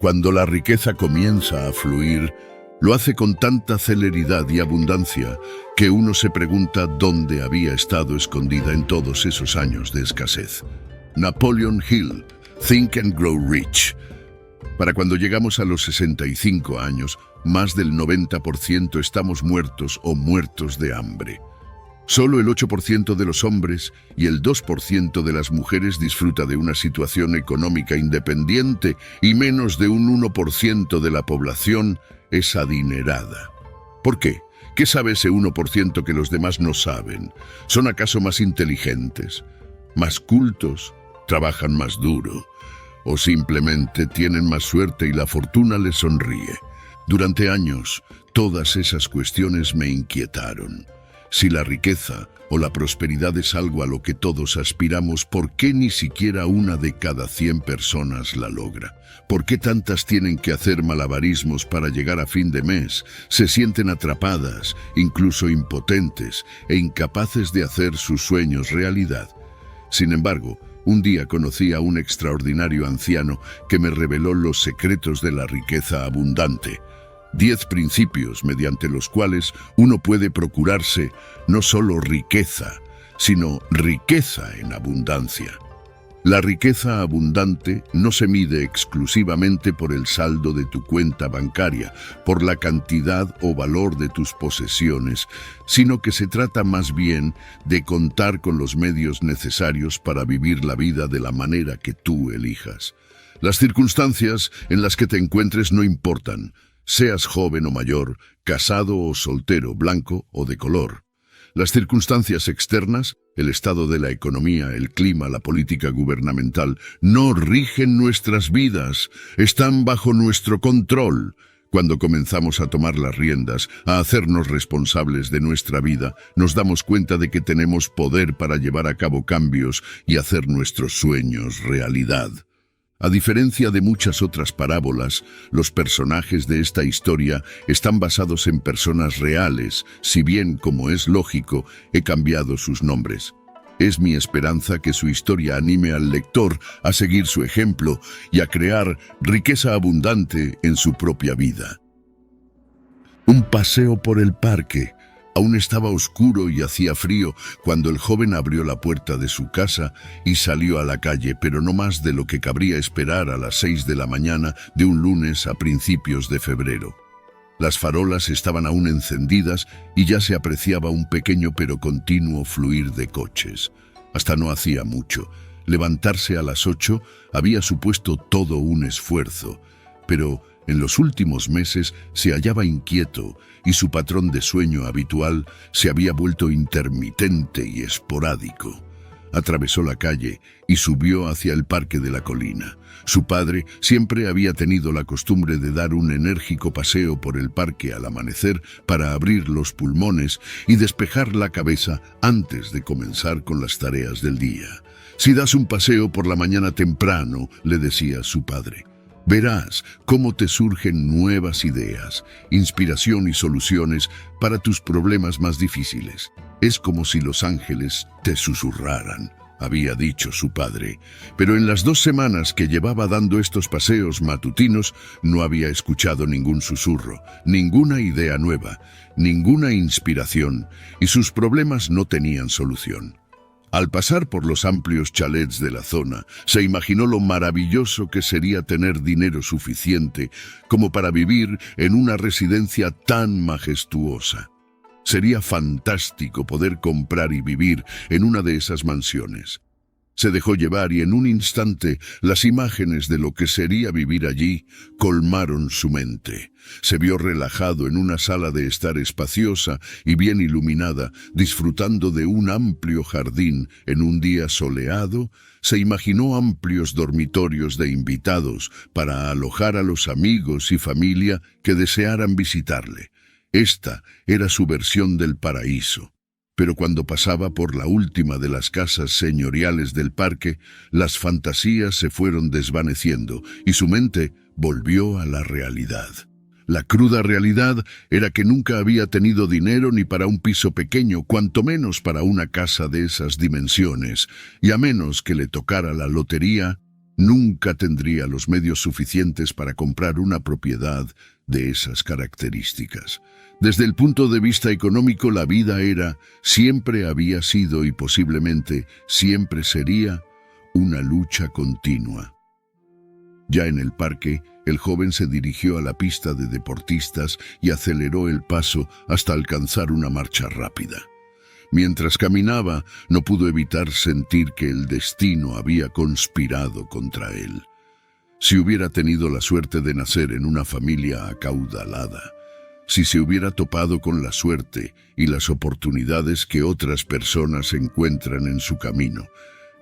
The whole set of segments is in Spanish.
Cuando la riqueza comienza a fluir, lo hace con tanta celeridad y abundancia que uno se pregunta dónde había estado escondida en todos esos años de escasez. Napoleon Hill, Think and Grow Rich. Para cuando llegamos a los 65 años, más del 90% estamos muertos o muertos de hambre. Solo el 8% de los hombres y el 2% de las mujeres disfruta de una situación económica independiente y menos de un 1% de la población es adinerada. ¿Por qué? ¿Qué sabe ese 1% que los demás no saben? ¿Son acaso más inteligentes, más cultos, trabajan más duro o simplemente tienen más suerte y la fortuna les sonríe? Durante años, todas esas cuestiones me inquietaron. Si la riqueza o la prosperidad es algo a lo que todos aspiramos, ¿por qué ni siquiera una de cada 100 personas la logra? ¿Por qué tantas tienen que hacer malabarismos para llegar a fin de mes? Se sienten atrapadas, incluso impotentes e incapaces de hacer sus sueños realidad. Sin embargo, un día conocí a un extraordinario anciano que me reveló los secretos de la riqueza abundante. 10 principios mediante los cuales uno puede procurarse no solo riqueza, sino riqueza en abundancia. La riqueza abundante no se mide exclusivamente por el saldo de tu cuenta bancaria, por la cantidad o valor de tus posesiones, sino que se trata más bien de contar con los medios necesarios para vivir la vida de la manera que tú elijas. Las circunstancias en las que te encuentres no importan, seas joven o mayor, casado o soltero, blanco o de color. Las circunstancias externas, el estado de la economía, el clima, la política gubernamental, no rigen nuestras vidas, están bajo nuestro control. Cuando comenzamos a tomar las riendas, a hacernos responsables de nuestra vida, nos damos cuenta de que tenemos poder para llevar a cabo cambios y hacer nuestros sueños realidad. A diferencia de muchas otras parábolas, los personajes de esta historia están basados en personas reales, si bien, como es lógico, he cambiado sus nombres. Es mi esperanza que su historia anime al lector a seguir su ejemplo y a crear riqueza abundante en su propia vida. Un paseo por el parque. Aún estaba oscuro y hacía frío cuando el joven abrió la puerta de su casa y salió a la calle, pero no más de lo que cabría esperar a las 6 de la mañana de un lunes a principios de febrero. Las farolas estaban aún encendidas y ya se apreciaba un pequeño pero continuo fluir de coches. Hasta no hacía mucho. Levantarse a las 8 había supuesto todo un esfuerzo, pero en los últimos meses se hallaba inquieto y su patrón de sueño habitual se había vuelto intermitente y esporádico. Atravesó la calle y subió hacia el parque de la colina. Su padre siempre había tenido la costumbre de dar un enérgico paseo por el parque al amanecer para abrir los pulmones y despejar la cabeza antes de comenzar con las tareas del día. «Si das un paseo por la mañana temprano», le decía su padre, «verás cómo te surgen nuevas ideas, inspiración y soluciones para tus problemas más difíciles. Es como si los ángeles te susurraran», había dicho su padre. Pero en las 2 semanas que llevaba dando estos paseos matutinos, no había escuchado ningún susurro, ninguna idea nueva, ninguna inspiración, y sus problemas no tenían solución. Al pasar por los amplios chalets de la zona, se imaginó lo maravilloso que sería tener dinero suficiente como para vivir en una residencia tan majestuosa. Sería fantástico poder comprar y vivir en una de esas mansiones. Se dejó llevar y en un instante las imágenes de lo que sería vivir allí colmaron su mente. Se vio relajado en una sala de estar espaciosa y bien iluminada, disfrutando de un amplio jardín en un día soleado. Se imaginó amplios dormitorios de invitados para alojar a los amigos y familia que desearan visitarle. Esta era su versión del paraíso. Pero cuando pasaba por la última de las casas señoriales del parque, las fantasías se fueron desvaneciendo y su mente volvió a la realidad. La cruda realidad era que nunca había tenido dinero ni para un piso pequeño, cuanto menos para una casa de esas dimensiones, y a menos que le tocara la lotería, Nunca tendría los medios suficientes para comprar una propiedad de esas características. Desde el punto de vista económico, la vida era, siempre había sido y posiblemente siempre sería una lucha continua. Ya en el parque, el joven se dirigió a la pista de deportistas y aceleró el paso hasta alcanzar una marcha rápida. Mientras caminaba, no pudo evitar sentir que el destino había conspirado contra él. Si hubiera tenido la suerte de nacer en una familia acaudalada, si se hubiera topado con la suerte y las oportunidades que otras personas encuentran en su camino.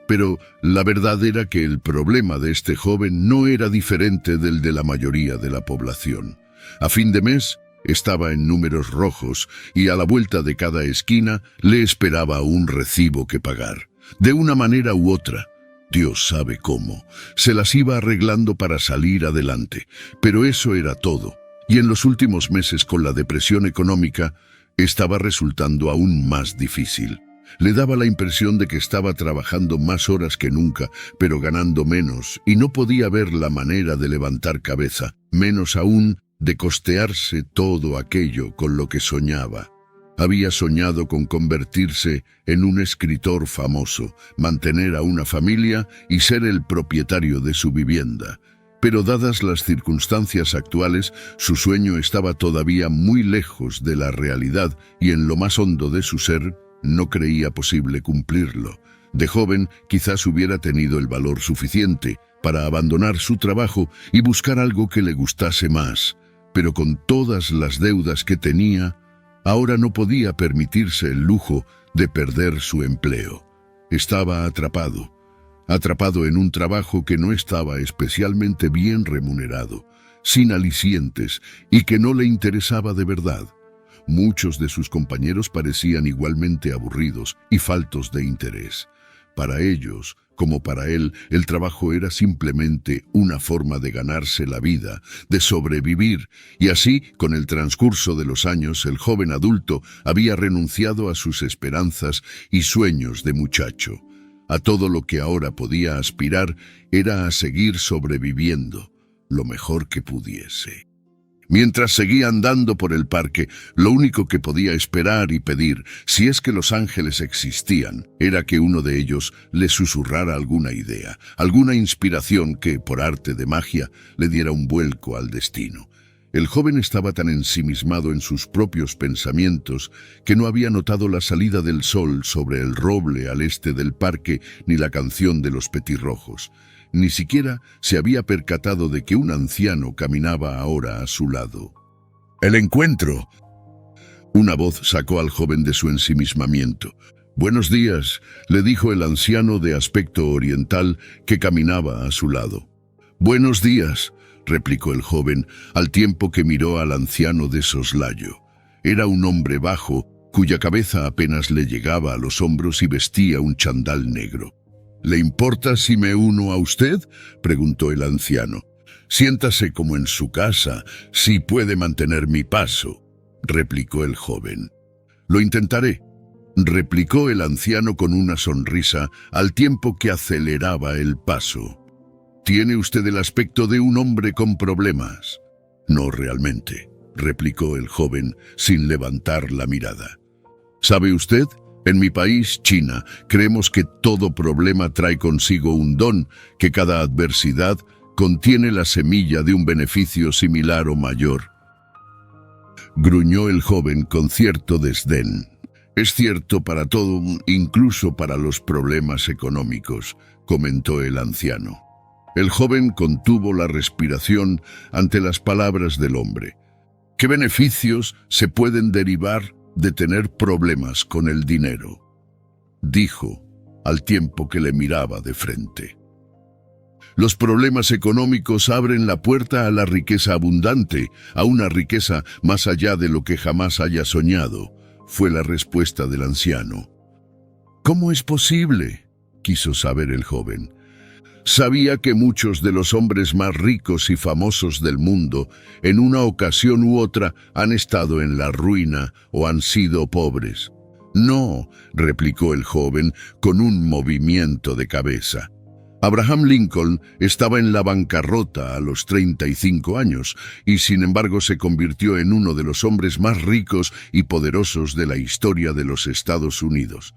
Pero la verdad era que el problema de este joven no era diferente del de la mayoría de la población. A fin de mes, estaba en números rojos y a la vuelta de cada esquina le esperaba un recibo que pagar. De una manera u otra, Dios sabe cómo, se las iba arreglando para salir adelante. Pero eso era todo. Y en los últimos meses, con la depresión económica, estaba resultando aún más difícil. Le daba la impresión de que estaba trabajando más horas que nunca, pero ganando menos, y no podía ver la manera de levantar cabeza, menos aún de costearse todo aquello con lo que soñaba. Había soñado con convertirse en un escritor famoso, mantener a una familia y ser el propietario de su vivienda. Pero dadas las circunstancias actuales, su sueño estaba todavía muy lejos de la realidad y en lo más hondo de su ser no creía posible cumplirlo. De joven, quizás hubiera tenido el valor suficiente para abandonar su trabajo y buscar algo que le gustase más, pero con todas las deudas que tenía, ahora no podía permitirse el lujo de perder su empleo. Estaba atrapado en un trabajo que no estaba especialmente bien remunerado, sin alicientes y que no le interesaba de verdad. Muchos de sus compañeros parecían igualmente aburridos y faltos de interés. Para ellos, como para él, el trabajo era simplemente una forma de ganarse la vida, de sobrevivir, y así, con el transcurso de los años, el joven adulto había renunciado a sus esperanzas y sueños de muchacho. A todo lo que ahora podía aspirar era a seguir sobreviviendo lo mejor que pudiese. Mientras seguía andando por el parque, lo único que podía esperar y pedir, si es que los ángeles existían, era que uno de ellos le susurrara alguna idea, alguna inspiración que, por arte de magia, le diera un vuelco al destino. El joven estaba tan ensimismado en sus propios pensamientos que no había notado la salida del sol sobre el roble al este del parque ni la canción de los petirrojos. Ni siquiera se había percatado de que un anciano caminaba ahora a su lado. ¡El encuentro! Una voz sacó al joven de su ensimismamiento. «Buenos días», le dijo el anciano de aspecto oriental que caminaba a su lado. «Buenos días», replicó el joven, al tiempo que miró al anciano de soslayo. Era un hombre bajo, cuya cabeza apenas le llegaba a los hombros y vestía un chandal negro. «¿Le importa si me uno a usted?», preguntó el anciano. «Siéntase como en su casa, si puede mantener mi paso», replicó el joven. «Lo intentaré», replicó el anciano con una sonrisa, al tiempo que aceleraba el paso. «Tiene usted el aspecto de un hombre con problemas». «No realmente», replicó el joven, sin levantar la mirada. «¿Sabe usted? En mi país, China, creemos que todo problema trae consigo un don, que cada adversidad contiene la semilla de un beneficio similar o mayor». Gruñó el joven con cierto desdén. «Es cierto para todo, incluso para los problemas económicos», comentó el anciano. El joven contuvo la respiración ante las palabras del hombre. ¿Qué beneficios se pueden derivar de tener problemas con el dinero?, dijo, al tiempo que le miraba de frente. Los problemas económicos abren la puerta a la riqueza abundante, a una riqueza más allá de lo que jamás haya soñado, fue la respuesta del anciano. ¿Cómo es posible?, quiso saber el joven. Sabía que muchos de los hombres más ricos y famosos del mundo, en una ocasión u otra, han estado en la ruina o han sido pobres. «No», replicó el joven con un movimiento de cabeza. Abraham Lincoln estaba en la bancarrota a los 35 años y sin embargo se convirtió en uno de los hombres más ricos y poderosos de la historia de los Estados Unidos.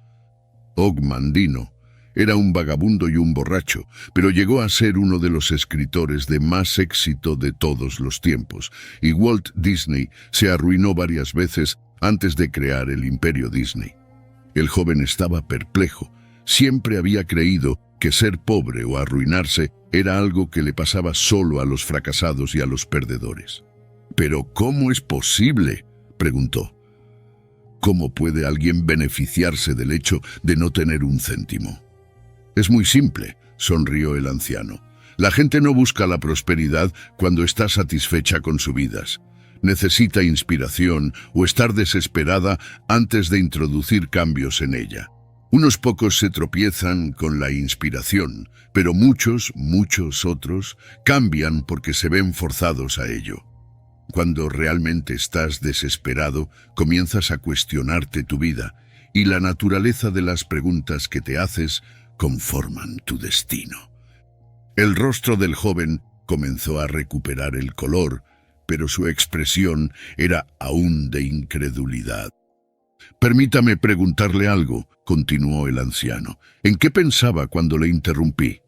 Og Mandino era un vagabundo y un borracho, pero llegó a ser uno de los escritores de más éxito de todos los tiempos, y Walt Disney se arruinó varias veces antes de crear el imperio Disney. El joven estaba perplejo. Siempre había creído que ser pobre o arruinarse era algo que le pasaba solo a los fracasados y a los perdedores. «¿Pero cómo es posible?», preguntó. «¿Cómo puede alguien beneficiarse del hecho de no tener un céntimo?». «Es muy simple», sonrió el anciano. «La gente no busca la prosperidad cuando está satisfecha con sus vidas. Necesita inspiración o estar desesperada antes de introducir cambios en ella. Unos pocos se tropiezan con la inspiración, pero muchos otros cambian porque se ven forzados a ello. Cuando realmente estás desesperado, comienzas a cuestionarte tu vida, y la naturaleza de las preguntas que te haces conforman tu destino». El rostro del joven comenzó a recuperar el color, pero su expresión era aún de incredulidad. «Permítame preguntarle algo», continuó el anciano. «¿En qué pensaba cuando le interrumpí?»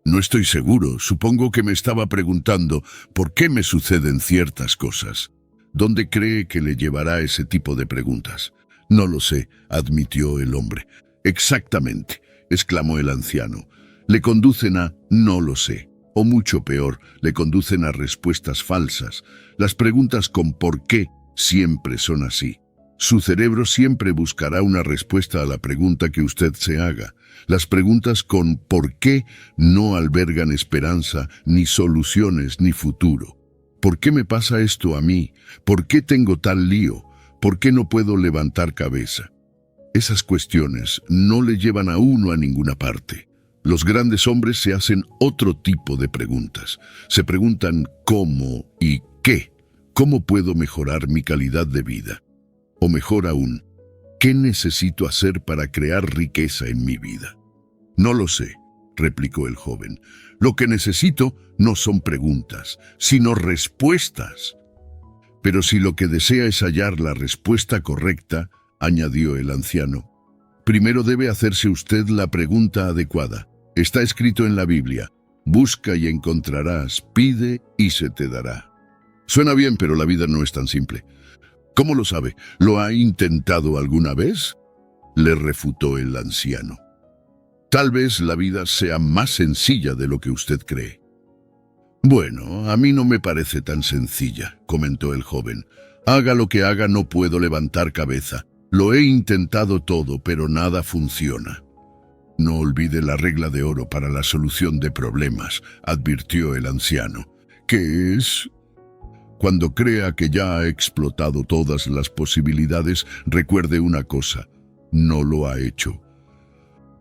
«No estoy seguro. Supongo que me estaba preguntando por qué me suceden ciertas cosas». «¿Dónde cree que le llevará ese tipo de preguntas?» «No lo sé», admitió el hombre. «Exactamente», exclamó el anciano. «Le conducen a no lo sé. O mucho peor, le conducen a respuestas falsas. Las preguntas con por qué siempre son así. Su cerebro siempre buscará una respuesta a la pregunta que usted se haga. Las preguntas con por qué no albergan esperanza, ni soluciones, ni futuro. ¿Por qué me pasa esto a mí? ¿Por qué tengo tal lío? ¿Por qué no puedo levantar cabeza? Esas cuestiones no le llevan a uno a ninguna parte. Los grandes hombres se hacen otro tipo de preguntas. Se preguntan cómo y qué. ¿Cómo puedo mejorar mi calidad de vida? O mejor aún, ¿qué necesito hacer para crear riqueza en mi vida? «No lo sé», replicó el joven. «Lo que necesito no son preguntas, sino respuestas». «Pero si lo que desea es hallar la respuesta correcta», añadió el anciano, «primero debe hacerse usted la pregunta adecuada. Está escrito en la Biblia: busca y encontrarás, pide y se te dará». «Suena bien, pero la vida no es tan simple». «¿Cómo lo sabe? ¿Lo ha intentado alguna vez?», le refutó el anciano. «Tal vez la vida sea más sencilla de lo que usted cree». «Bueno, a mí no me parece tan sencilla», comentó el joven. «Haga lo que haga, no puedo levantar cabeza. Lo he intentado todo, pero nada funciona». «No olvide la regla de oro para la solución de problemas», advirtió el anciano. «¿Qué es?». «Cuando crea que ya ha explotado todas las posibilidades, recuerde una cosa: no lo ha hecho».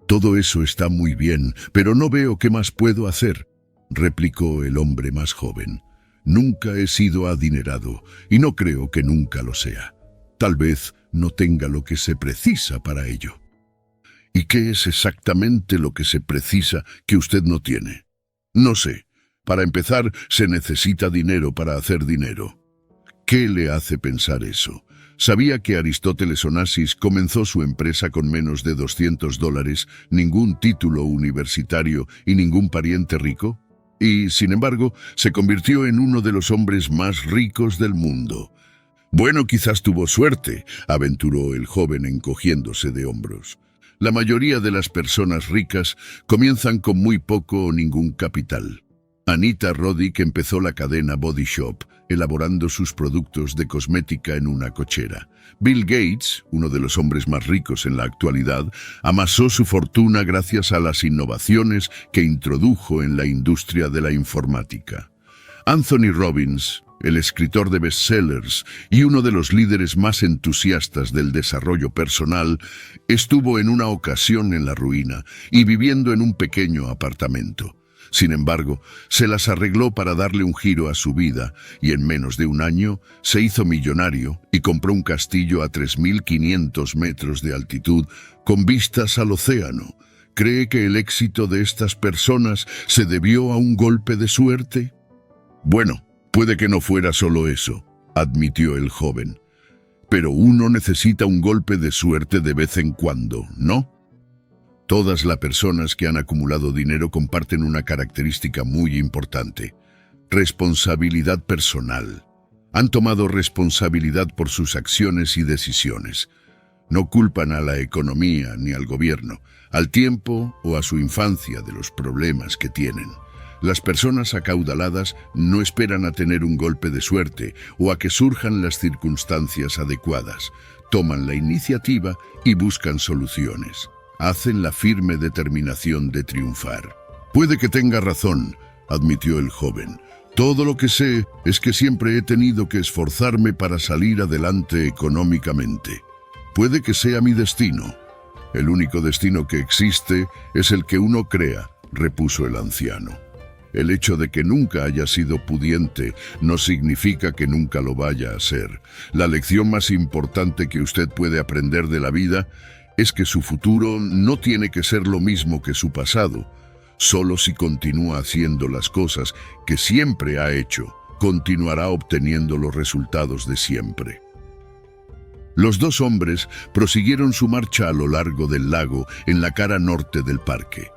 «Todo eso está muy bien, pero no veo qué más puedo hacer», replicó el hombre más joven. «Nunca he sido adinerado y no creo que nunca lo sea. Tal vez no tenga lo que se precisa para ello». «¿Y qué es exactamente lo que se precisa que usted no tiene?». «No sé. Para empezar, se necesita dinero para hacer dinero». «¿Qué le hace pensar eso? ¿Sabía que Aristóteles Onassis comenzó su empresa con menos de $200, ningún título universitario y ningún pariente rico? Y, sin embargo, se convirtió en uno de los hombres más ricos del mundo». «Bueno, quizás tuvo suerte», aventuró el joven encogiéndose de hombros. «La mayoría de las personas ricas comienzan con muy poco o ningún capital». Anita Roddick empezó la cadena Body Shop, elaborando sus productos de cosmética en una cochera. Bill Gates, uno de los hombres más ricos en la actualidad, amasó su fortuna gracias a las innovaciones que introdujo en la industria de la informática. Anthony Robbins, el escritor de bestsellers y uno de los líderes más entusiastas del desarrollo personal, estuvo en una ocasión en la ruina y viviendo en un pequeño apartamento. Sin embargo, se las arregló para darle un giro a su vida y en menos de un año se hizo millonario y compró un castillo a 3.500 metros de altitud con vistas al océano. cree que el éxito de estas personas se debió a un golpe de suerte? Bueno, puede que no fuera solo eso, admitió el joven. Pero uno necesita un golpe de suerte de vez en cuando, ¿no? Todas las personas que han acumulado dinero comparten una característica muy importante: responsabilidad personal. Han tomado responsabilidad por sus acciones y decisiones. No culpan a la economía ni al gobierno, al tiempo o a su infancia de los problemas que tienen. Las personas acaudaladas no esperan a tener un golpe de suerte o a que surjan las circunstancias adecuadas. Toman la iniciativa y buscan soluciones. Hacen la firme determinación de triunfar. Puede que tenga razón, admitió el joven. Todo lo que sé es que siempre he tenido que esforzarme para salir adelante económicamente. Puede que sea mi destino. El único destino que existe es el que uno crea, repuso el anciano. El hecho de que nunca haya sido pudiente no significa que nunca lo vaya a ser. La lección más importante que usted puede aprender de la vida es que su futuro no tiene que ser lo mismo que su pasado. Solo si continúa haciendo las cosas que siempre ha hecho, continuará obteniendo los resultados de siempre. Los dos hombres prosiguieron su marcha a lo largo del lago en la cara norte del parque.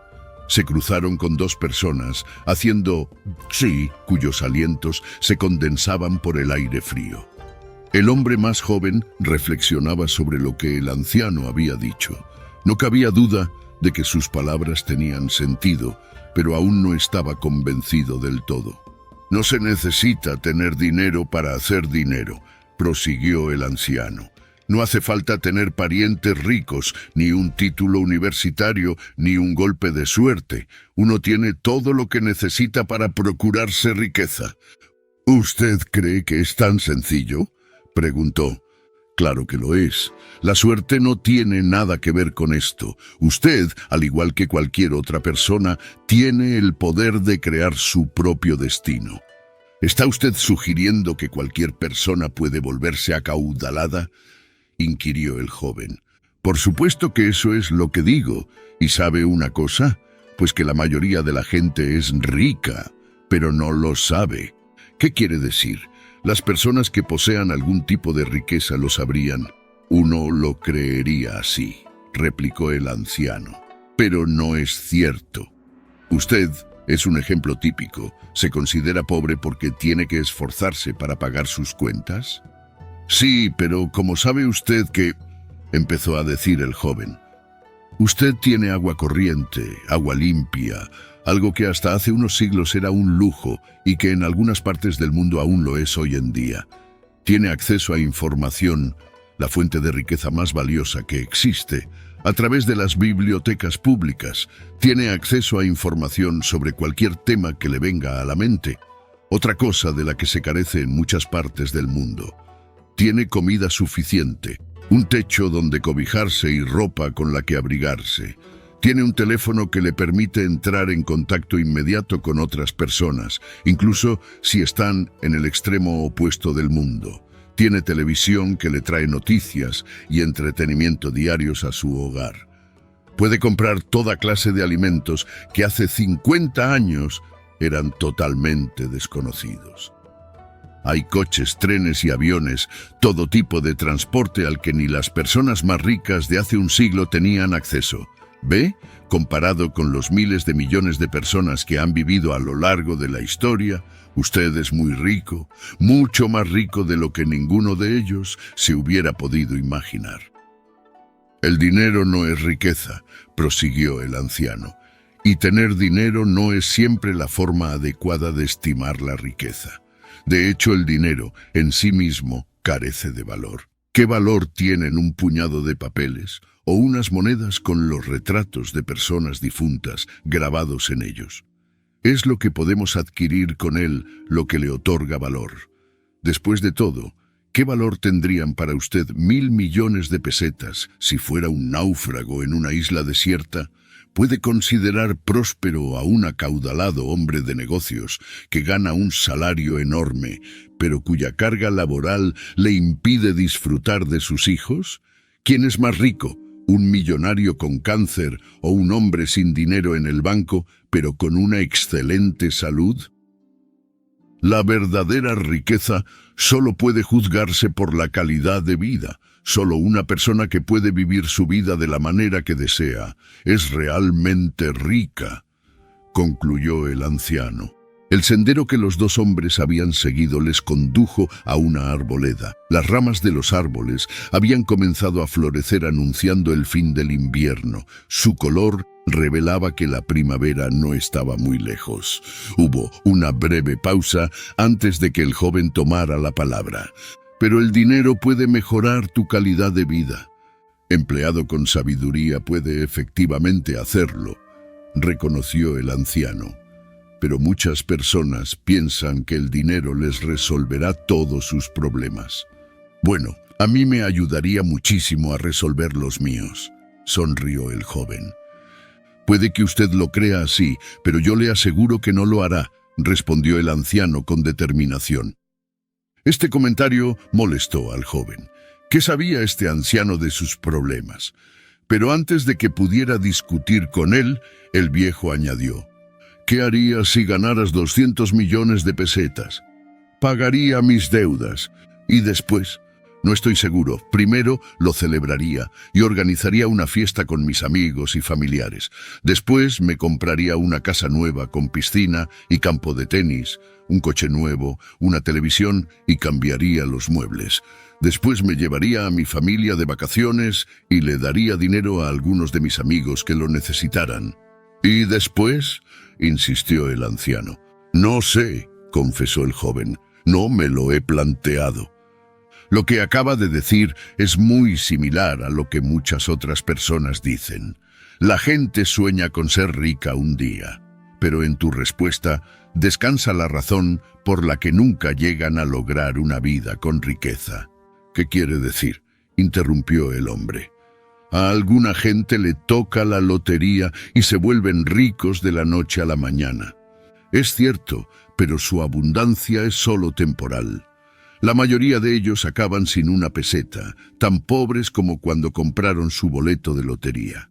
Se cruzaron con dos personas, haciendo sí, cuyos alientos se condensaban por el aire frío. El hombre más joven reflexionaba sobre lo que el anciano había dicho. No cabía duda de que sus palabras tenían sentido, pero aún no estaba convencido del todo. No se necesita tener dinero para hacer dinero, prosiguió el anciano. No hace falta tener parientes ricos, ni un título universitario, ni un golpe de suerte. Uno tiene todo lo que necesita para procurarse riqueza. ¿Usted cree que es tan sencillo?, preguntó. Claro que lo es. La suerte no tiene nada que ver con esto. Usted, al igual que cualquier otra persona, tiene el poder de crear su propio destino. ¿Está usted sugiriendo que cualquier persona puede volverse acaudalada?, inquirió el joven. Por supuesto que eso es lo que digo. ¿Y sabe una cosa? Pues que la mayoría de la gente es rica, pero no lo sabe. ¿Qué quiere decir? Las personas que posean algún tipo de riqueza lo sabrían. Uno lo creería así, replicó el anciano. Pero no es cierto. Usted es un ejemplo típico. ¿Se considera pobre porque tiene que esforzarse para pagar sus cuentas? Sí, pero ¿cómo sabe usted que...? Empezó a decir el joven. Usted tiene agua corriente, agua limpia, algo que hasta hace unos siglos era un lujo y que en algunas partes del mundo aún lo es hoy en día. Tiene acceso a información, la fuente de riqueza más valiosa que existe, a través de las bibliotecas públicas. Tiene acceso a información sobre cualquier tema que le venga a la mente, otra cosa de la que se carece en muchas partes del mundo. Tiene comida suficiente, un techo donde cobijarse y ropa con la que abrigarse. Tiene un teléfono que le permite entrar en contacto inmediato con otras personas, incluso si están en el extremo opuesto del mundo. Tiene televisión que le trae noticias y entretenimiento diarios a su hogar. Puede comprar toda clase de alimentos que hace 50 años eran totalmente desconocidos. Hay coches, trenes y aviones, todo tipo de transporte al que ni las personas más ricas de hace un siglo tenían acceso. ¿Ve? Comparado con los miles de millones de personas que han vivido a lo largo de la historia, usted es muy rico, mucho más rico de lo que ninguno de ellos se hubiera podido imaginar. El dinero no es riqueza, prosiguió el anciano, y tener dinero no es siempre la forma adecuada de estimar la riqueza. De hecho, el dinero en sí mismo carece de valor. ¿Qué valor tienen un puñado de papeles o unas monedas con los retratos de personas difuntas grabados en ellos? Es lo que podemos adquirir con él lo que le otorga valor. Después de todo, ¿qué valor tendrían para usted 1.000 millones de pesetas si fuera un náufrago en una isla desierta? Puede considerar próspero a un acaudalado hombre de negocios que gana un salario enorme, pero cuya carga laboral le impide disfrutar de sus hijos. ¿Quién es más rico? un millonario con cáncer o un hombre sin dinero en el banco, pero con una excelente salud? La verdadera riqueza solo puede juzgarse por la calidad de vida. Solo una persona que puede vivir su vida de la manera que desea es realmente rica, concluyó el anciano. El sendero que los dos hombres habían seguido les condujo a una arboleda. Las ramas de los árboles habían comenzado a florecer anunciando el fin del invierno. Su color revelaba que la primavera no estaba muy lejos. Hubo una breve pausa antes de que el joven tomara la palabra. Pero el dinero puede mejorar tu calidad de vida. Empleado con sabiduría puede efectivamente hacerlo, reconoció el anciano. Pero muchas personas piensan que el dinero les resolverá todos sus problemas. Bueno, a mí me ayudaría muchísimo a resolver los míos, sonrió el joven. Puede que usted lo crea así, pero yo le aseguro que no lo hará, respondió el anciano con determinación. Este comentario molestó al joven. ¿Qué sabía este anciano de sus problemas? Pero antes de que pudiera discutir con él, el viejo añadió: ¿qué harías si ganaras 200 millones de pesetas? Pagaría mis deudas. ¿Y después? No estoy seguro. Primero lo celebraría y organizaría una fiesta con mis amigos y familiares. Después me compraría una casa nueva con piscina y campo de tenis, un coche nuevo, una televisión y cambiaría los muebles. Después me llevaría a mi familia de vacaciones y le daría dinero a algunos de mis amigos que lo necesitaran. ¿Y después?, insistió el anciano. No sé, confesó el joven. No me lo he planteado. Lo que acaba de decir es muy similar a lo que muchas otras personas dicen. La gente sueña con ser rica un día, pero en tu respuesta descansa la razón por la que nunca llegan a lograr una vida con riqueza. ¿Qué quiere decir?, interrumpió el hombre. A alguna gente le toca la lotería y se vuelven ricos de la noche a la mañana. Es cierto, pero su abundancia es solo temporal. La mayoría de ellos acaban sin una peseta, tan pobres como cuando compraron su boleto de lotería.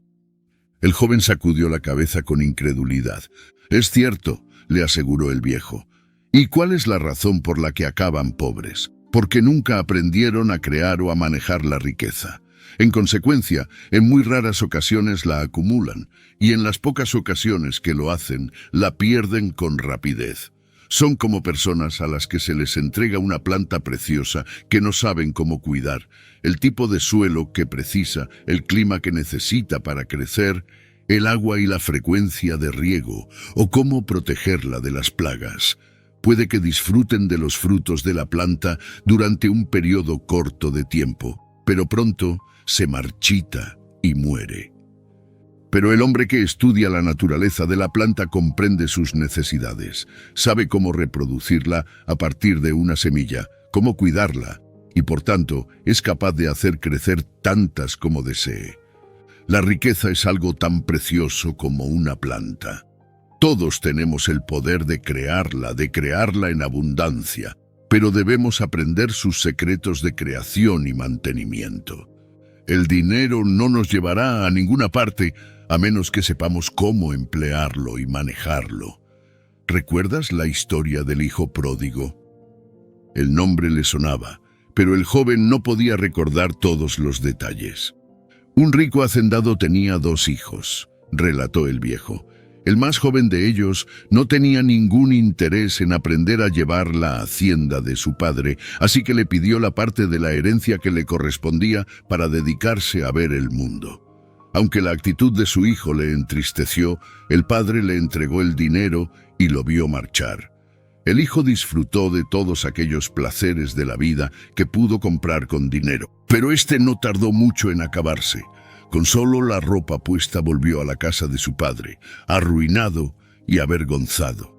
El joven sacudió la cabeza con incredulidad. Es cierto, le aseguró el viejo. ¿Y cuál es la razón por la que acaban pobres? Porque nunca aprendieron a crear o a manejar la riqueza. En consecuencia, en muy raras ocasiones la acumulan, y en las pocas ocasiones que lo hacen, la pierden con rapidez. Son como personas a las que se les entrega una planta preciosa que no saben cómo cuidar, el tipo de suelo que precisa, el clima que necesita para crecer, el agua y la frecuencia de riego, o cómo protegerla de las plagas. Puede que disfruten de los frutos de la planta durante un periodo corto de tiempo, pero pronto se marchita y muere. Pero el hombre que estudia la naturaleza de la planta comprende sus necesidades, sabe cómo reproducirla a partir de una semilla, cómo cuidarla, y por tanto es capaz de hacer crecer tantas como desee. La riqueza es algo tan precioso como una planta. Todos tenemos el poder de crearla en abundancia, pero debemos aprender sus secretos de creación y mantenimiento. El dinero no nos llevará a ninguna parte a menos que sepamos cómo emplearlo y manejarlo. ¿Recuerdas la historia del hijo pródigo? El nombre le sonaba, pero el joven no podía recordar todos los detalles. Un rico hacendado tenía 2 hijos, relató el viejo. El más joven de ellos no tenía ningún interés en aprender a llevar la hacienda de su padre, así que le pidió la parte de la herencia que le correspondía para dedicarse a ver el mundo. Aunque la actitud de su hijo le entristeció, el padre le entregó el dinero y lo vio marchar. El hijo disfrutó de todos aquellos placeres de la vida que pudo comprar con dinero, pero este no tardó mucho en acabarse. Con solo la ropa puesta volvió a la casa de su padre, arruinado y avergonzado.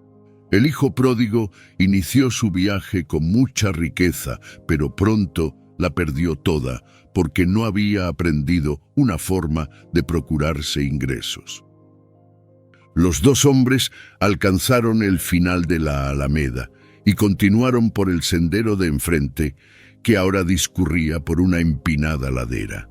El hijo pródigo inició su viaje con mucha riqueza, pero pronto la perdió toda porque no había aprendido una forma de procurarse ingresos. Los 2 hombres alcanzaron el final de la alameda y continuaron por el sendero de enfrente, que ahora discurría por una empinada ladera.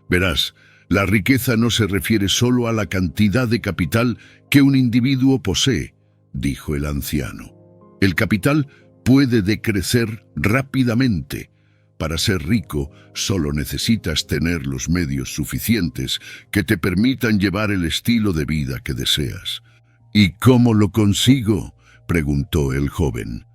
Verás, La riqueza no se refiere solo a la cantidad de capital que un individuo posee, dijo el anciano. El capital puede decrecer rápidamente. Para ser rico, solo necesitas tener los medios suficientes que te permitan llevar el estilo de vida que deseas. ¿Y cómo lo consigo?, preguntó el joven.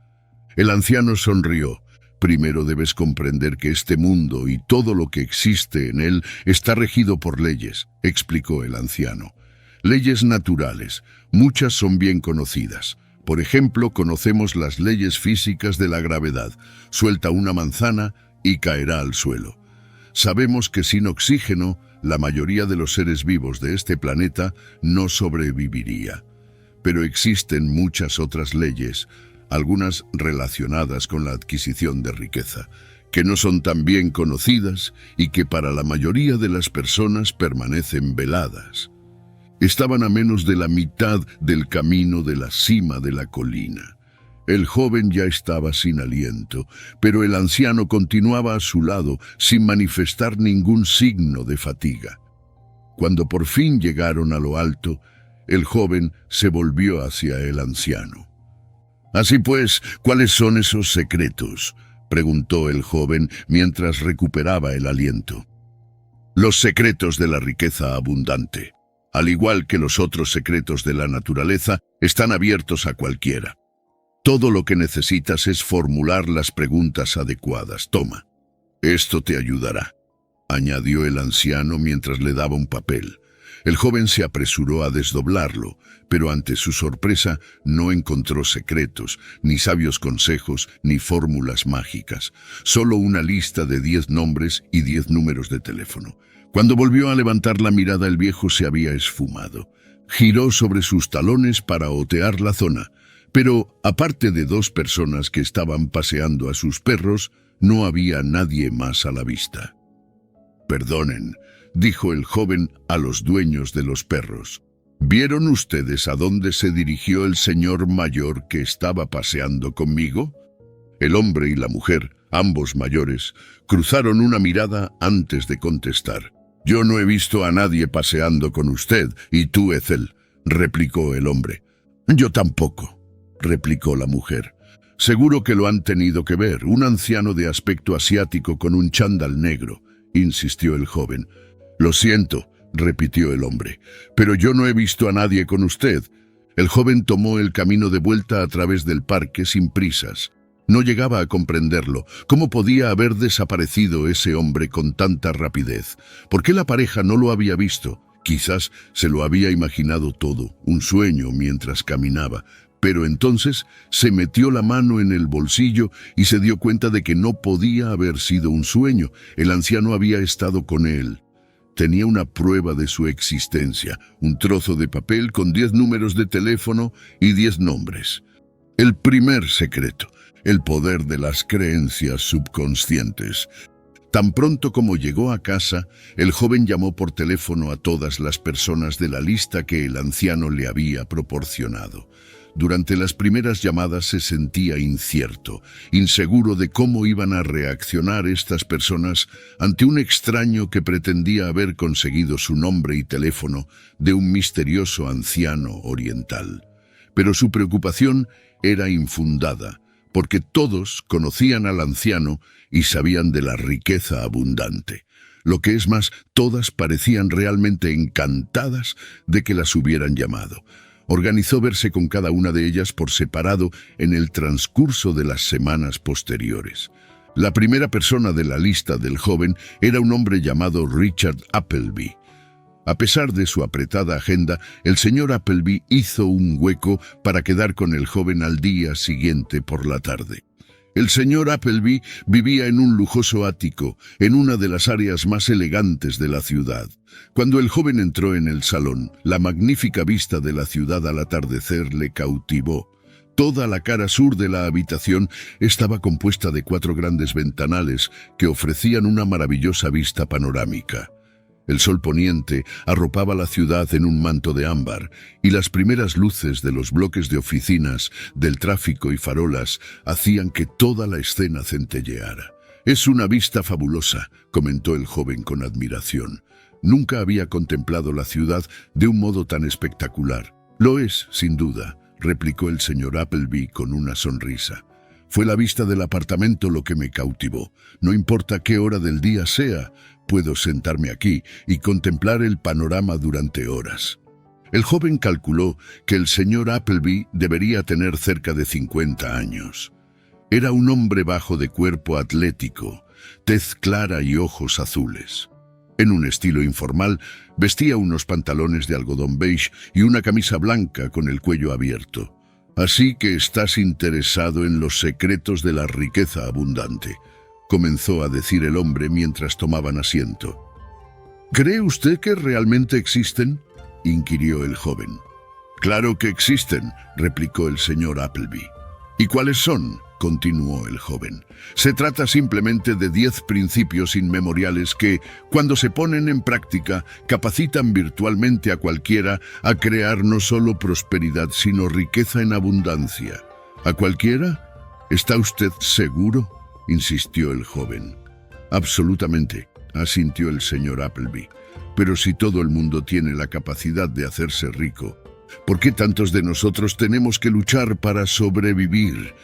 El anciano sonrió. Primero debes comprender que este mundo y todo lo que existe en él está regido por leyes, explicó el anciano. Leyes naturales, muchas son bien conocidas. Por ejemplo, conocemos las leyes físicas de la gravedad. Suelta una manzana y caerá al suelo. Sabemos que sin oxígeno, la mayoría de los seres vivos de este planeta no sobreviviría. Pero existen muchas otras leyes, algunas relacionadas con la adquisición de riqueza, que no son tan bien conocidas y que para la mayoría de las personas permanecen veladas. Estaban a menos de la mitad del camino de la cima de la colina. El joven ya estaba sin aliento, pero el anciano continuaba a su lado sin manifestar ningún signo de fatiga. Cuando por fin llegaron a lo alto, el joven se volvió hacia el anciano. «Así pues, ¿cuáles son esos secretos?», preguntó el joven mientras recuperaba el aliento. «Los secretos de la riqueza abundante. Al igual que los otros secretos de la naturaleza, están abiertos a cualquiera. Todo lo que necesitas es formular las preguntas adecuadas. Toma, esto te ayudará», añadió el anciano mientras le daba un papel. El joven se apresuró a desdoblarlo, pero ante su sorpresa no encontró secretos, ni sabios consejos, ni fórmulas mágicas. Solo una lista de 10 nombres y 10 números de teléfono. Cuando volvió a levantar la mirada, el viejo se había esfumado. Giró sobre sus talones para otear la zona, pero aparte de 2 personas que estaban paseando a sus perros, no había nadie más a la vista. «Perdonen», dijo el joven a los dueños de los perros. «¿Vieron ustedes a dónde se dirigió el señor mayor que estaba paseando conmigo?». El hombre y la mujer, ambos mayores, cruzaron una mirada antes de contestar. «Yo no he visto a nadie paseando con usted, y tú, Ethel», replicó el hombre. «Yo tampoco», replicó la mujer. «Seguro que lo han tenido que ver, un anciano de aspecto asiático con un chándal negro», insistió el joven. «Lo siento», repitió el hombre, «pero yo no he visto a nadie con usted». El joven tomó el camino de vuelta a través del parque sin prisas. No llegaba a comprenderlo. ¿Cómo podía haber desaparecido ese hombre con tanta rapidez? ¿Por qué la pareja no lo había visto? Quizás se lo había imaginado todo, un sueño mientras caminaba. Pero entonces se metió la mano en el bolsillo y se dio cuenta de que no podía haber sido un sueño. El anciano había estado con él. Tenía una prueba de su existencia, un trozo de papel con 10 números de teléfono y 10 nombres. El primer secreto, el poder de las creencias subconscientes. Tan pronto como llegó a casa, el joven llamó por teléfono a todas las personas de la lista que el anciano le había proporcionado. Durante las primeras llamadas se sentía incierto, inseguro de cómo iban a reaccionar estas personas ante un extraño que pretendía haber conseguido su nombre y teléfono de un misterioso anciano oriental. Pero su preocupación era infundada, porque todos conocían al anciano y sabían de la riqueza abundante. Lo que es más, todas parecían realmente encantadas de que las hubieran llamado. Organizó verse con cada una de ellas por separado en el transcurso de las semanas posteriores. La primera persona de la lista del joven era un hombre llamado Richard Appleby. A pesar de su apretada agenda, el señor Appleby hizo un hueco para quedar con el joven al día siguiente por la tarde. El señor Appleby vivía en un lujoso ático, en una de las áreas más elegantes de la ciudad. Cuando el joven entró en el salón, la magnífica vista de la ciudad al atardecer le cautivó. Toda la cara sur de la habitación estaba compuesta de 4 grandes ventanales que ofrecían una maravillosa vista panorámica. El sol poniente arropaba la ciudad en un manto de ámbar, y las primeras luces de los bloques de oficinas, del tráfico y farolas hacían que toda la escena centelleara. Es una vista fabulosa, comentó el joven con admiración. Nunca había contemplado la ciudad de un modo tan espectacular. Lo es, sin duda, replicó el señor Appleby con una sonrisa. Fue la vista del apartamento lo que me cautivó. No importa qué hora del día sea, puedo sentarme aquí y contemplar el panorama durante horas. El joven calculó que el señor Appleby debería tener cerca de 50 años. Era un hombre bajo de cuerpo atlético, tez clara y ojos azules. En un estilo informal, vestía unos pantalones de algodón beige y una camisa blanca con el cuello abierto. Así que estás interesado en los secretos de la riqueza abundante, comenzó a decir el hombre mientras tomaban asiento. ¿Cree usted que realmente existen?, inquirió el joven. Claro que existen, replicó el señor Appleby. ¿Y cuáles son?, continuó el joven. Se trata simplemente de 10 principios inmemoriales que, cuando se ponen en práctica, capacitan virtualmente a cualquiera a crear no solo prosperidad, sino riqueza en abundancia. ¿A cualquiera? ¿Está usted seguro?, insistió el joven. Absolutamente, asintió el señor Appleby. Pero si todo el mundo tiene la capacidad de hacerse rico, ¿por qué tantos de nosotros tenemos que luchar para sobrevivir?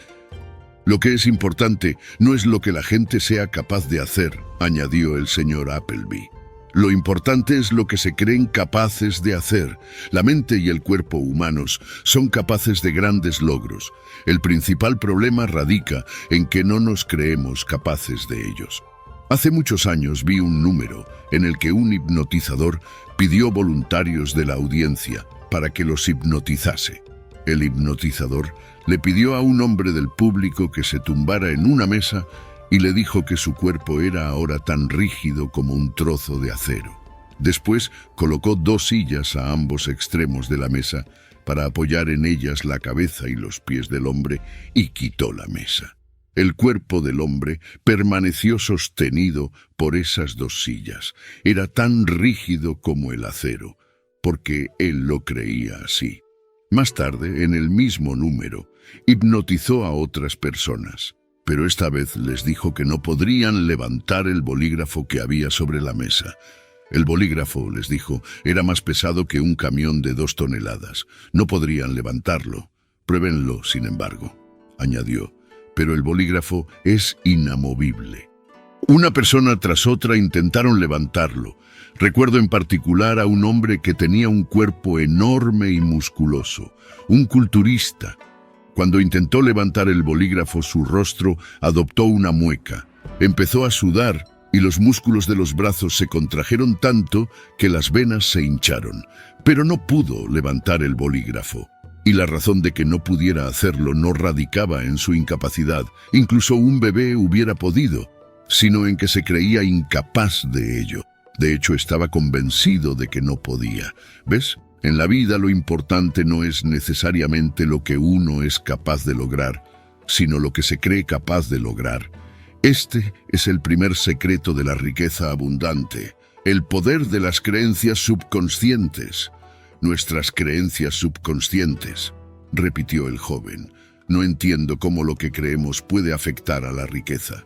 Lo que es importante no es lo que la gente sea capaz de hacer, añadió el señor Appleby. Lo importante es lo que se creen capaces de hacer. La mente y el cuerpo humanos son capaces de grandes logros. El principal problema radica en que no nos creemos capaces de ellos. Hace muchos años vi un número en el que un hipnotizador pidió voluntarios de la audiencia para que los hipnotizase. El hipnotizador le pidió a un hombre del público que se tumbara en una mesa y le dijo que su cuerpo era ahora tan rígido como un trozo de acero. Después colocó 2 sillas a ambos extremos de la mesa para apoyar en ellas la cabeza y los pies del hombre y quitó la mesa. El cuerpo del hombre permaneció sostenido por esas 2 sillas. Era tan rígido como el acero, porque él lo creía así. Más tarde, en el mismo número, hipnotizó a otras personas, pero esta vez les dijo que no podrían levantar el bolígrafo que había sobre la mesa. El bolígrafo, les dijo, era más pesado que un camión de 2 toneladas. No podrían levantarlo. Pruébenlo, sin embargo, añadió. Pero el bolígrafo es inamovible. Una persona tras otra intentaron levantarlo. Recuerdo en particular a un hombre que tenía un cuerpo enorme y musculoso, un culturista. Cuando intentó levantar el bolígrafo, su rostro adoptó una mueca. Empezó a sudar y los músculos de los brazos se contrajeron tanto que las venas se hincharon. Pero no pudo levantar el bolígrafo. Y la razón de que no pudiera hacerlo no radicaba en su incapacidad, incluso un bebé hubiera podido, sino en que se creía incapaz de ello. De hecho, estaba convencido de que no podía. ¿Ves? En la vida lo importante no es necesariamente lo que uno es capaz de lograr, sino lo que se cree capaz de lograr. Este es el primer secreto de la riqueza abundante, el poder de las creencias subconscientes. Nuestras creencias subconscientes, repitió el joven. No entiendo cómo lo que creemos puede afectar a la riqueza.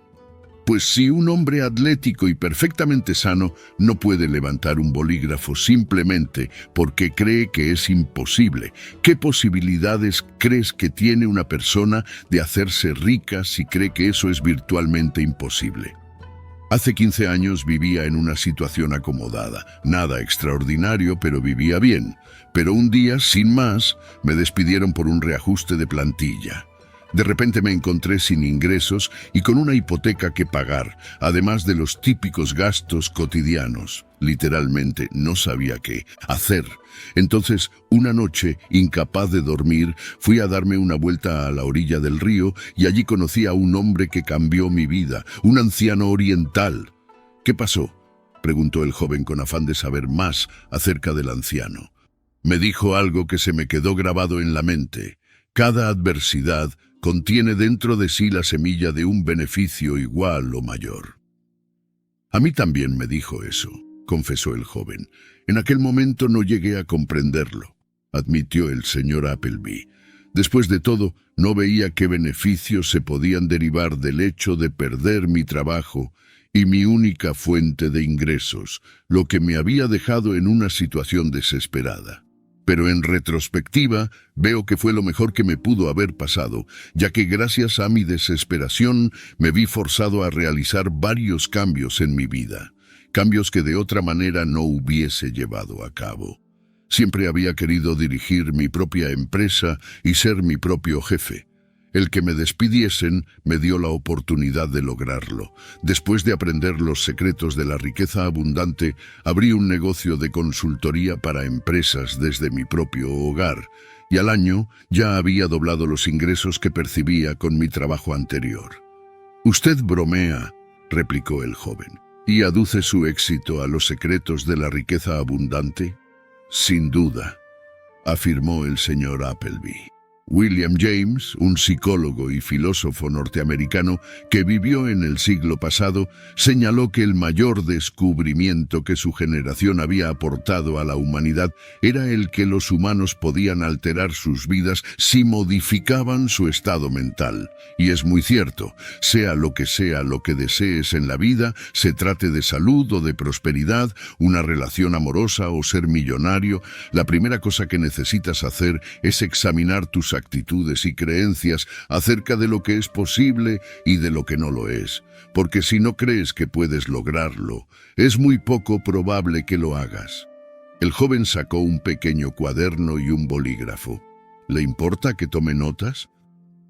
Pues si un hombre atlético y perfectamente sano no puede levantar un bolígrafo simplemente porque cree que es imposible, ¿qué posibilidades crees que tiene una persona de hacerse rica si cree que eso es virtualmente imposible? Hace 15 años vivía en una situación acomodada, nada extraordinario, pero vivía bien. Pero un día, sin más, me despidieron por un reajuste de plantilla. De repente me encontré sin ingresos y con una hipoteca que pagar, además de los típicos gastos cotidianos. Literalmente no sabía qué hacer. Entonces, una noche, incapaz de dormir, fui a darme una vuelta a la orilla del río y allí conocí a un hombre que cambió mi vida, un anciano oriental. ¿Qué pasó?, preguntó el joven con afán de saber más acerca del anciano. Me dijo algo que se me quedó grabado en la mente. Cada adversidad contiene dentro de sí la semilla de un beneficio igual o mayor. A mí también me dijo eso, confesó el joven. En aquel momento no llegué a comprenderlo, admitió el señor Appleby. Después de todo, no veía qué beneficios se podían derivar del hecho de perder mi trabajo y mi única fuente de ingresos, lo que me había dejado en una situación desesperada. Pero en retrospectiva, veo que fue lo mejor que me pudo haber pasado, ya que gracias a mi desesperación me vi forzado a realizar varios cambios en mi vida, cambios que de otra manera no hubiese llevado a cabo. Siempre había querido dirigir mi propia empresa y ser mi propio jefe. El que me despidiesen me dio la oportunidad de lograrlo. Después de aprender los secretos de la riqueza abundante, abrí un negocio de consultoría para empresas desde mi propio hogar, y al año ya había doblado los ingresos que percibía con mi trabajo anterior. «Usted bromea», replicó el joven, «y aduce su éxito a los secretos de la riqueza abundante». «Sin duda», afirmó el señor Appleby. William James, un psicólogo y filósofo norteamericano que vivió en el siglo pasado, señaló que el mayor descubrimiento que su generación había aportado a la humanidad era el que los humanos podían alterar sus vidas si modificaban su estado mental. Y es muy cierto, sea lo que desees en la vida, se trate de salud o de prosperidad, una relación amorosa o ser millonario, la primera cosa que necesitas hacer es examinar tus actitudes y creencias acerca de lo que es posible y de lo que no lo es, porque si no crees que puedes lograrlo, es muy poco probable que lo hagas. El joven sacó un pequeño cuaderno y un bolígrafo. ¿Le importa que tome notas?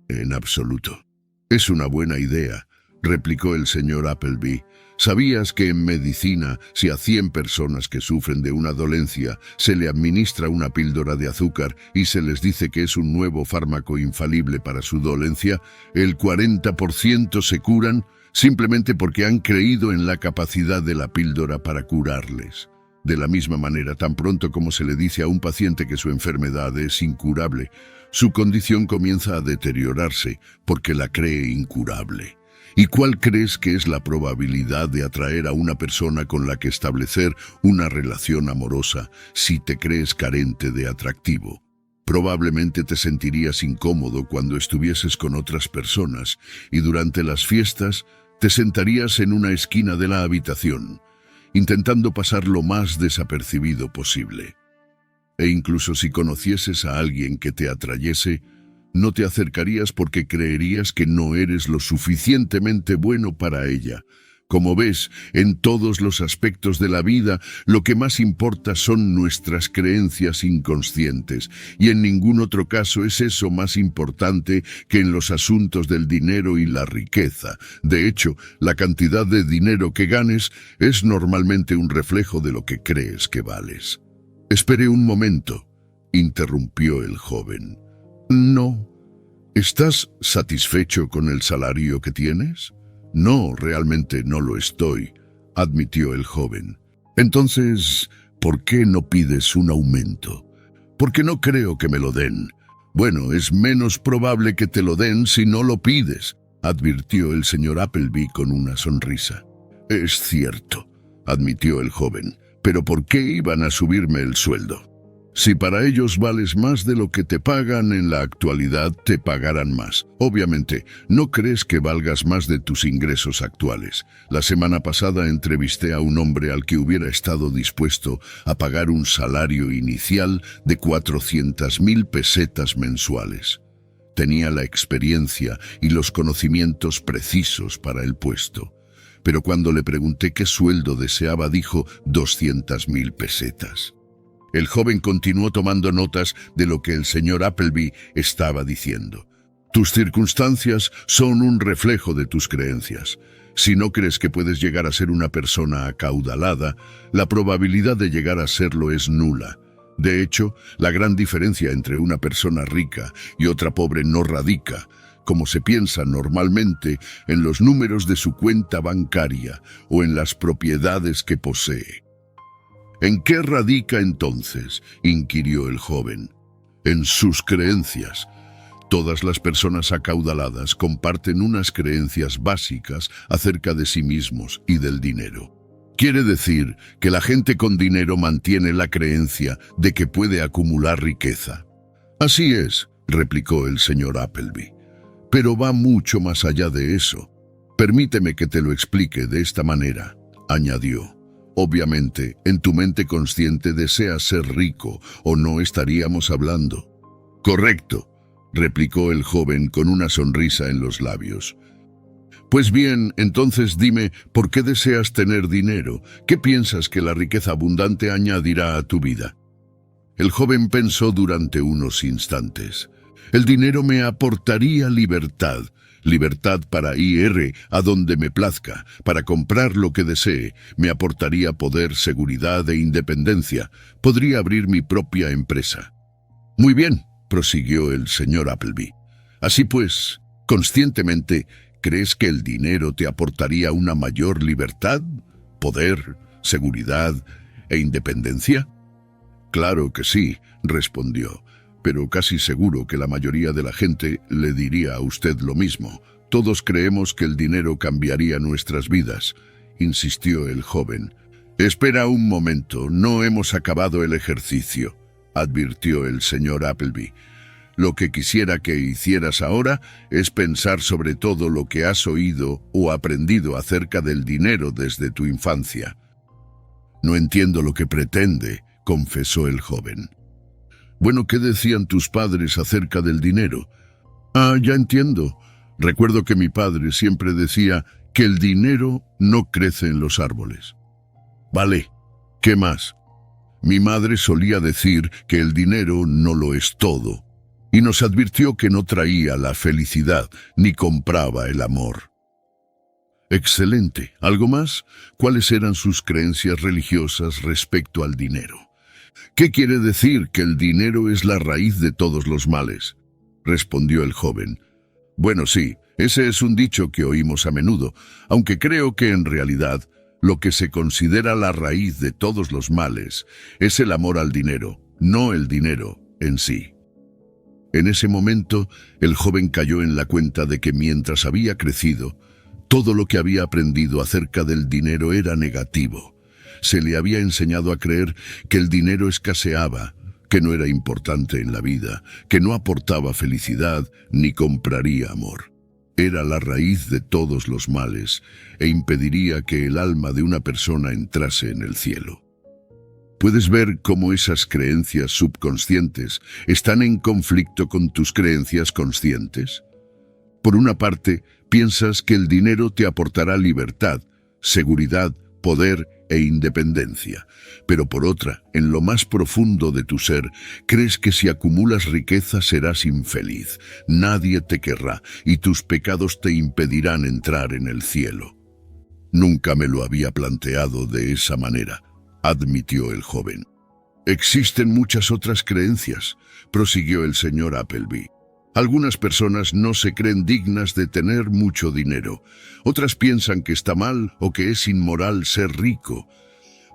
En absoluto. Es una buena idea, replicó el señor Appleby. ¿Sabías que en medicina, si a 100 personas que sufren de una dolencia se le administra una píldora de azúcar y se les dice que es un nuevo fármaco infalible para su dolencia, el 40% se curan simplemente porque han creído en la capacidad de la píldora para curarles? De la misma manera, tan pronto como se le dice a un paciente que su enfermedad es incurable, su condición comienza a deteriorarse porque la cree incurable. ¿Y cuál crees que es la probabilidad de atraer a una persona con la que establecer una relación amorosa si te crees carente de atractivo? Probablemente te sentirías incómodo cuando estuvieses con otras personas y durante las fiestas te sentarías en una esquina de la habitación, intentando pasar lo más desapercibido posible. E incluso si conocieses a alguien que te atrayese, no te acercarías porque creerías que no eres lo suficientemente bueno para ella. Como ves, en todos los aspectos de la vida, lo que más importa son nuestras creencias inconscientes, y en ningún otro caso es eso más importante que en los asuntos del dinero y la riqueza. De hecho, la cantidad de dinero que ganes es normalmente un reflejo de lo que crees que vales. «Espere un momento», interrumpió el joven. «No. ¿Estás satisfecho con el salario que tienes?» «No, realmente no lo estoy», admitió el joven. «Entonces, ¿por qué no pides un aumento?» «Porque no creo que me lo den». «Bueno, es menos probable que te lo den si no lo pides», advirtió el señor Appleby con una sonrisa. «Es cierto», admitió el joven, «pero ¿por qué iban a subirme el sueldo? Si para ellos vales más de lo que te pagan en la actualidad, te pagarán más. Obviamente, no crees que valgas más de tus ingresos actuales. La semana pasada entrevisté a un hombre al que hubiera estado dispuesto a pagar un salario inicial de 400.000 pesetas mensuales. Tenía la experiencia y los conocimientos precisos para el puesto. Pero cuando le pregunté qué sueldo deseaba, dijo 200.000 pesetas. El joven continuó tomando notas de lo que el señor Appleby estaba diciendo. Tus circunstancias son un reflejo de tus creencias. Si no crees que puedes llegar a ser una persona acaudalada, la probabilidad de llegar a serlo es nula. De hecho, la gran diferencia entre una persona rica y otra pobre no radica, como se piensa normalmente, en los números de su cuenta bancaria o en las propiedades que posee. «¿En qué radica entonces?», inquirió el joven. «En sus creencias. Todas las personas acaudaladas comparten unas creencias básicas acerca de sí mismos y del dinero. Quiere decir que la gente con dinero mantiene la creencia de que puede acumular riqueza». «Así es», replicó el señor Appleby. Pero va mucho más allá de eso. Permíteme que te lo explique de esta manera, añadió. Obviamente, en tu mente consciente deseas ser rico, o no estaríamos hablando. Correcto, replicó el joven con una sonrisa en los labios. Pues bien, entonces dime, ¿por qué deseas tener dinero? ¿Qué piensas que la riqueza abundante añadirá a tu vida? El joven pensó durante unos instantes. El dinero me aportaría libertad. Libertad para ir a donde me plazca, para comprar lo que desee. Me aportaría poder, seguridad e independencia. Podría abrir mi propia empresa. Muy bien, prosiguió el señor Appleby. Así pues, conscientemente, ¿crees que el dinero te aportaría una mayor libertad, poder, seguridad e independencia? Claro que sí, respondió, pero casi seguro que la mayoría de la gente le diría a usted lo mismo. Todos creemos que el dinero cambiaría nuestras vidas, insistió el joven. Espera un momento, no hemos acabado el ejercicio, advirtió el señor Appleby. Lo que quisiera que hicieras ahora es pensar sobre todo lo que has oído o aprendido acerca del dinero desde tu infancia. No entiendo lo que pretende, confesó el joven. Bueno, ¿qué decían tus padres acerca del dinero? Ya entiendo. Recuerdo que mi padre siempre decía que el dinero no crece en los árboles. Vale, ¿qué más? Mi madre solía decir que el dinero no lo es todo, y nos advirtió que no traía la felicidad ni compraba el amor. Excelente. ¿Algo más? ¿Cuáles eran sus creencias religiosas respecto al dinero? ¿Qué quiere decir que el dinero es la raíz de todos los males? Respondió el joven. Bueno, sí, ese es un dicho que oímos a menudo, aunque creo que en realidad lo que se considera la raíz de todos los males es el amor al dinero, no el dinero en sí. En ese momento, el joven cayó en la cuenta de que mientras había crecido, todo lo que había aprendido acerca del dinero era negativo. Se le había enseñado a creer que el dinero escaseaba, que no era importante en la vida, que no aportaba felicidad ni compraría amor. Era la raíz de todos los males e impediría que el alma de una persona entrase en el cielo. ¿Puedes ver cómo esas creencias subconscientes están en conflicto con tus creencias conscientes? Por una parte, piensas que el dinero te aportará libertad, seguridad, poder e independencia, pero por otra, en lo más profundo de tu ser, crees que si acumulas riqueza serás infeliz, nadie te querrá y tus pecados te impedirán entrar en el cielo. Nunca me lo había planteado de esa manera, admitió el joven. Existen muchas otras creencias, prosiguió el señor Appleby. Algunas personas no se creen dignas de tener mucho dinero. Otras piensan que está mal o que es inmoral ser rico.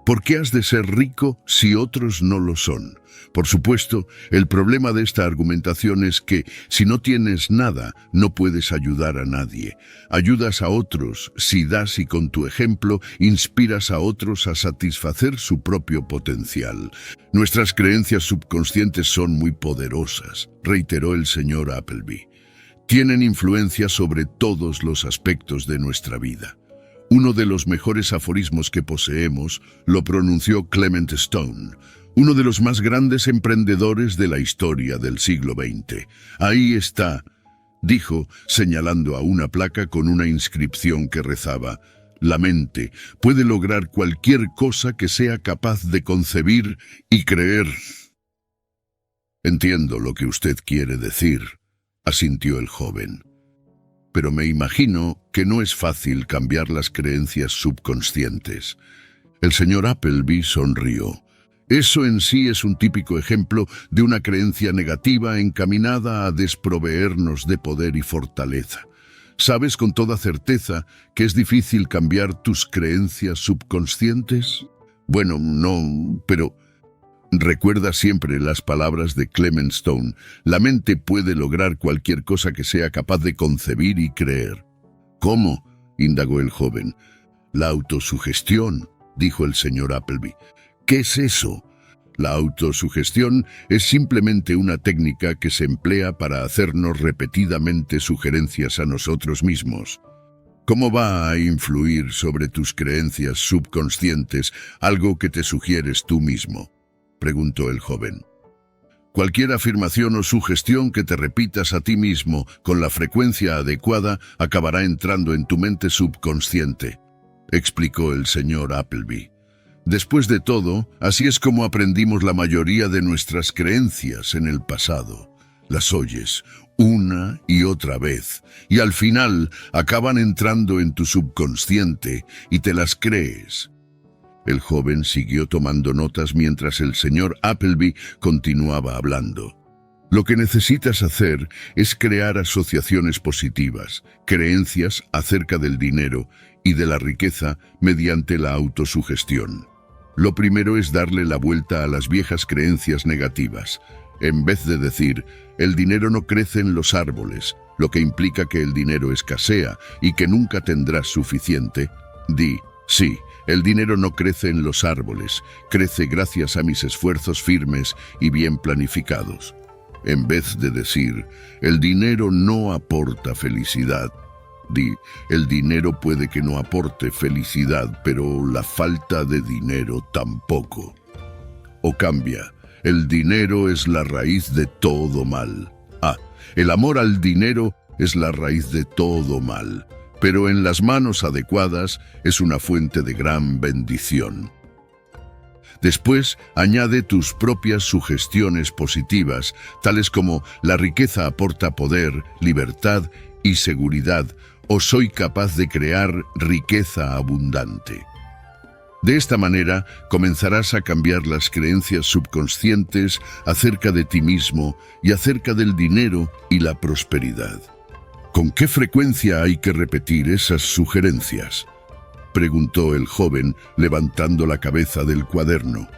¿Por qué has de ser rico si otros no lo son? Por supuesto, el problema de esta argumentación es que si no tienes nada, no puedes ayudar a nadie. Ayudas a otros si das y con tu ejemplo inspiras a otros a satisfacer su propio potencial. Nuestras creencias subconscientes son muy poderosas, reiteró el señor Appleby. Tienen influencia sobre todos los aspectos de nuestra vida. Uno de los mejores aforismos que poseemos lo pronunció Clement Stone, uno de los más grandes emprendedores de la historia del siglo XX. Ahí está, dijo, señalando a una placa con una inscripción que rezaba: la mente puede lograr cualquier cosa que sea capaz de concebir y creer. Entiendo lo que usted quiere decir, asintió el joven. Pero me imagino que no es fácil cambiar las creencias subconscientes. El señor Appleby sonrió. Eso en sí es un típico ejemplo de una creencia negativa encaminada a desproveernos de poder y fortaleza. ¿Sabes con toda certeza que es difícil cambiar tus creencias subconscientes? Bueno, no, pero recuerda siempre las palabras de Clement Stone. La mente puede lograr cualquier cosa que sea capaz de concebir y creer. ¿Cómo?, indagó el joven. La autosugestión, dijo el señor Appleby. ¿Qué es eso? La autosugestión es simplemente una técnica que se emplea para hacernos repetidamente sugerencias a nosotros mismos. ¿Cómo va a influir sobre tus creencias subconscientes algo que te sugieres tú mismo?, preguntó el joven. Cualquier afirmación o sugestión que te repitas a ti mismo con la frecuencia adecuada acabará entrando en tu mente subconsciente, explicó el señor Appleby. Después de todo, así es como aprendimos la mayoría de nuestras creencias en el pasado. Las oyes una y otra vez, y al final acaban entrando en tu subconsciente y te las crees. El joven siguió tomando notas mientras el señor Appleby continuaba hablando. Lo que necesitas hacer es crear asociaciones positivas, creencias acerca del dinero y de la riqueza mediante la autosugestión. Lo primero es darle la vuelta a las viejas creencias negativas. En vez de decir, el dinero no crece en los árboles, lo que implica que el dinero escasea y que nunca tendrás suficiente, di, sí, el dinero no crece en los árboles, crece gracias a mis esfuerzos firmes y bien planificados. En vez de decir, el dinero no aporta felicidad, di, el dinero puede que no aporte felicidad, pero la falta de dinero tampoco. O cambia, el dinero es la raíz de todo mal. El amor al dinero es la raíz de todo mal, pero en las manos adecuadas es una fuente de gran bendición. Después, añade tus propias sugestiones positivas, tales como la riqueza aporta poder, libertad y seguridad, o soy capaz de crear riqueza abundante. De esta manera, comenzarás a cambiar las creencias subconscientes acerca de ti mismo y acerca del dinero y la prosperidad. ¿Con qué frecuencia hay que repetir esas sugerencias?, preguntó el joven, levantando la cabeza del cuaderno.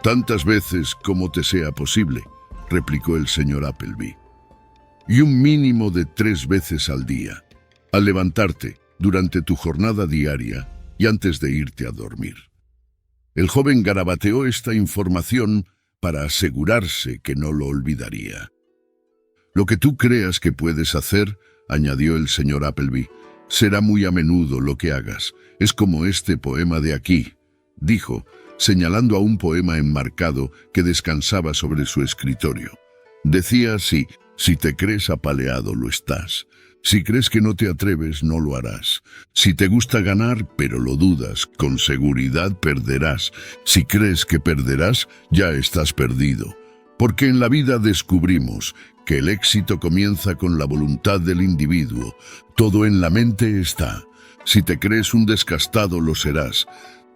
Tantas veces como te sea posible, replicó el señor Appleby. Y un mínimo de 3 veces al día, al levantarte, durante tu jornada diaria y antes de irte a dormir. El joven garabateó esta información para asegurarse que no lo olvidaría. Lo que tú creas que puedes hacer, añadió el señor Appleby, será muy a menudo lo que hagas. Es como este poema de aquí, dijo, señalando a un poema enmarcado que descansaba sobre su escritorio. Decía así, si te crees apaleado, lo estás. Si crees que no te atreves, no lo harás. Si te gusta ganar, pero lo dudas, con seguridad perderás. Si crees que perderás, ya estás perdido. Porque en la vida descubrimos que el éxito comienza con la voluntad del individuo. Todo en la mente está. Si te crees un descastado, lo serás.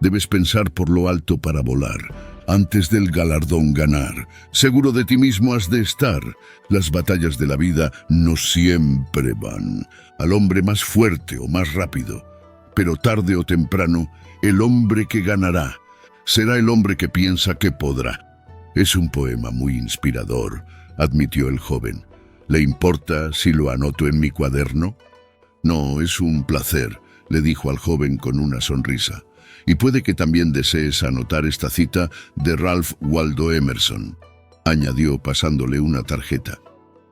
Debes pensar por lo alto para volar, antes del galardón ganar. Seguro de ti mismo has de estar. Las batallas de la vida no siempre van al hombre más fuerte o más rápido. Pero tarde o temprano, el hombre que ganará será el hombre que piensa que podrá. Es un poema muy inspirador, admitió el joven. ¿Le importa si lo anoto en mi cuaderno? No, es un placer, le dijo al joven con una sonrisa. Y puede que también desees anotar esta cita de Ralph Waldo Emerson, añadió pasándole una tarjeta.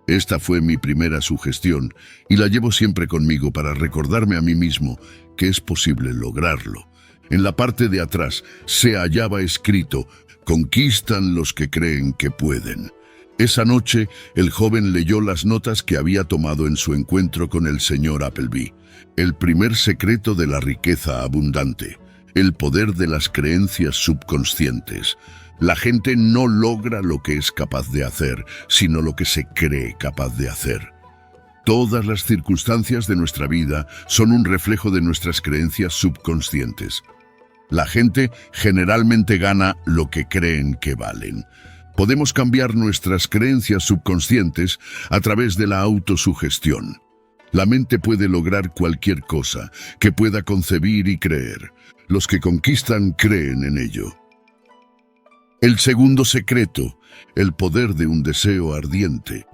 Esta fue mi primera sugestión y la llevo siempre conmigo para recordarme a mí mismo que es posible lograrlo. En la parte de atrás se hallaba escrito, conquistan los que creen que pueden. Esa noche, el joven leyó las notas que había tomado en su encuentro con el señor Appleby. El primer secreto de la riqueza abundante. El poder de las creencias subconscientes. La gente no logra lo que es capaz de hacer, sino lo que se cree capaz de hacer. Todas las circunstancias de nuestra vida son un reflejo de nuestras creencias subconscientes. La gente generalmente gana lo que creen que valen. Podemos cambiar nuestras creencias subconscientes a través de la autosugestión. La mente puede lograr cualquier cosa que pueda concebir y creer. Los que conquistan creen en ello. El segundo secreto, el poder de un deseo ardiente.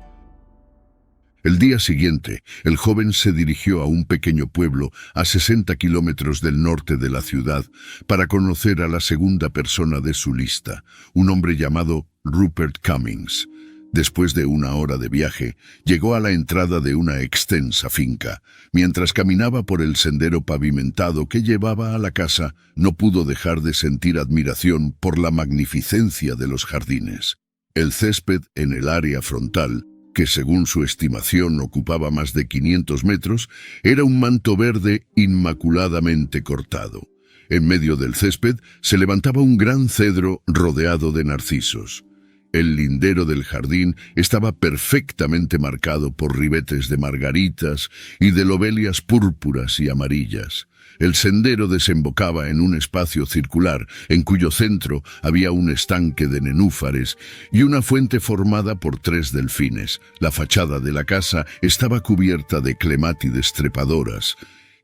El día siguiente, el joven se dirigió a un pequeño pueblo a 60 kilómetros del norte de la ciudad para conocer a la segunda persona de su lista, un hombre llamado Rupert Cummings. Después de una hora de viaje, llegó a la entrada de una extensa finca. Mientras caminaba por el sendero pavimentado que llevaba a la casa, no pudo dejar de sentir admiración por la magnificencia de los jardines. El césped en el área frontal, que según su estimación ocupaba más de 500 metros, era un manto verde inmaculadamente cortado. En medio del césped se levantaba un gran cedro rodeado de narcisos. El lindero del jardín estaba perfectamente marcado por ribetes de margaritas y de lobelias púrpuras y amarillas. El sendero desembocaba en un espacio circular, en cuyo centro había un estanque de nenúfares y una fuente formada por 3 delfines. La fachada de la casa estaba cubierta de clemátides trepadoras,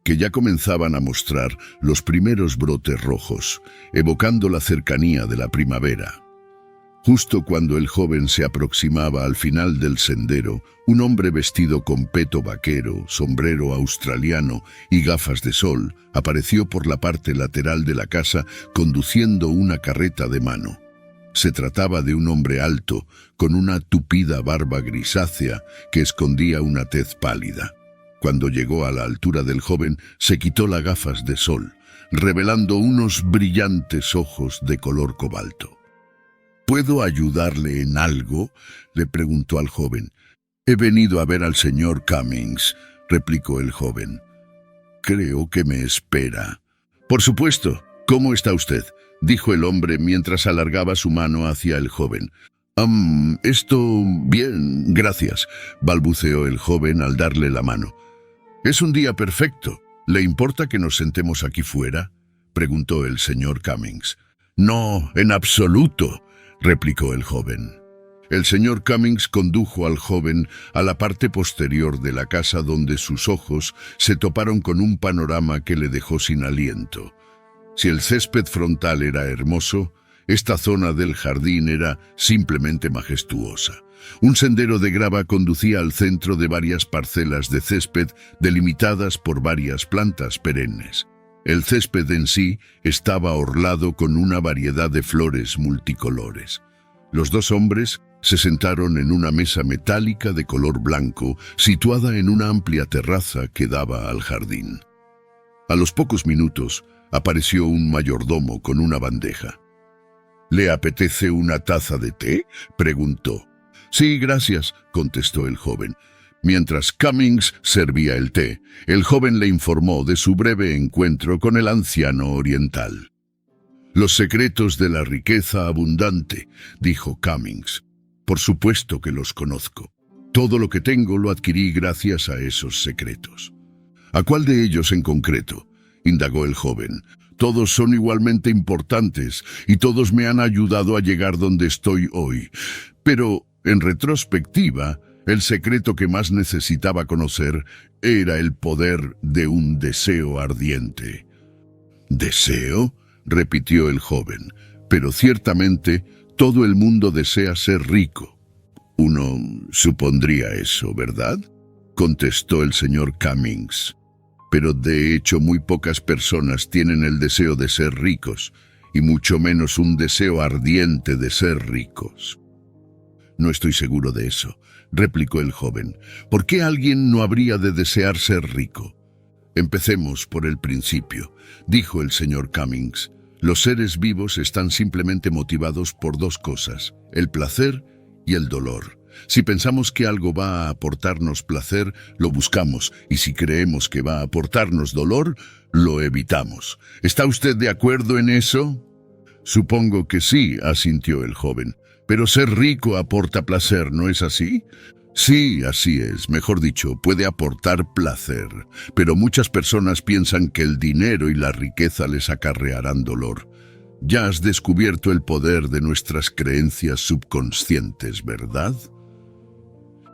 que ya comenzaban a mostrar los primeros brotes rojos, evocando la cercanía de la primavera. Justo cuando el joven se aproximaba al final del sendero, un hombre vestido con peto vaquero, sombrero australiano y gafas de sol apareció por la parte lateral de la casa conduciendo una carreta de mano. Se trataba de un hombre alto, con una tupida barba grisácea que escondía una tez pálida. Cuando llegó a la altura del joven, se quitó las gafas de sol, revelando unos brillantes ojos de color cobalto. ¿Puedo ayudarle en algo?, le preguntó al joven. He venido a ver al señor Cummings, replicó el joven. Creo que me espera. Por supuesto. ¿Cómo está usted?, dijo el hombre mientras alargaba su mano hacia el joven. Esto bien, gracias, balbuceó el joven al darle la mano. Es un día perfecto. ¿Le importa que nos sentemos aquí fuera?, preguntó el señor Cummings. No, en absoluto, replicó el joven. El señor Cummings condujo al joven a la parte posterior de la casa donde sus ojos se toparon con un panorama que le dejó sin aliento. Si el césped frontal era hermoso, esta zona del jardín era simplemente majestuosa. Un sendero de grava conducía al centro de varias parcelas de césped delimitadas por varias plantas perennes. El césped en sí estaba orlado con una variedad de flores multicolores. Los 2 hombres se sentaron en una mesa metálica de color blanco, situada en una amplia terraza que daba al jardín. A los pocos minutos, apareció un mayordomo con una bandeja. ¿Le apetece una taza de té?, preguntó. Sí, gracias, contestó el joven. Mientras Cummings servía el té, el joven le informó de su breve encuentro con el anciano oriental. Los secretos de la riqueza abundante, dijo Cummings. Por supuesto que los conozco. Todo lo que tengo lo adquirí gracias a esos secretos. ¿A cuál de ellos en concreto?, indagó el joven. Todos son igualmente importantes y todos me han ayudado a llegar donde estoy hoy. Pero, en retrospectiva, el secreto que más necesitaba conocer era el poder de un deseo ardiente. ¿Deseo?, repitió el joven. Pero ciertamente todo el mundo desea ser rico. Uno supondría eso, ¿verdad?, contestó el señor Cummings. Pero de hecho muy pocas personas tienen el deseo de ser ricos, y mucho menos un deseo ardiente de ser ricos. No estoy seguro de eso, replicó el joven. ¿Por qué alguien no habría de desear ser rico? Empecemos por el principio, dijo el señor Cummings. Los seres vivos están simplemente motivados por 2 cosas, el placer y el dolor. Si pensamos que algo va a aportarnos placer, lo buscamos, y si creemos que va a aportarnos dolor, lo evitamos. ¿Está usted de acuerdo en eso? Supongo que sí, asintió el joven. Pero ser rico aporta placer, ¿no es así? Sí, así es. Mejor dicho, puede aportar placer. Pero muchas personas piensan que el dinero y la riqueza les acarrearán dolor. Ya has descubierto el poder de nuestras creencias subconscientes, ¿verdad?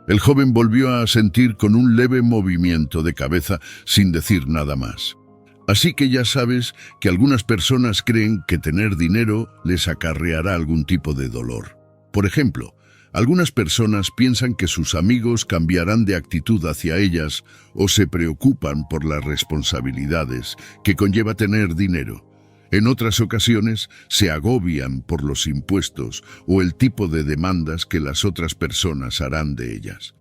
El joven volvió a asentir con un leve movimiento de cabeza sin decir nada más. Así que ya sabes que algunas personas creen que tener dinero les acarreará algún tipo de dolor. Por ejemplo, Algunas personas piensan que sus amigos cambiarán de actitud hacia ellas o se preocupan por las responsabilidades que conlleva tener dinero. En otras ocasiones se agobian por los impuestos o el tipo de demandas que las otras personas harán de ellas.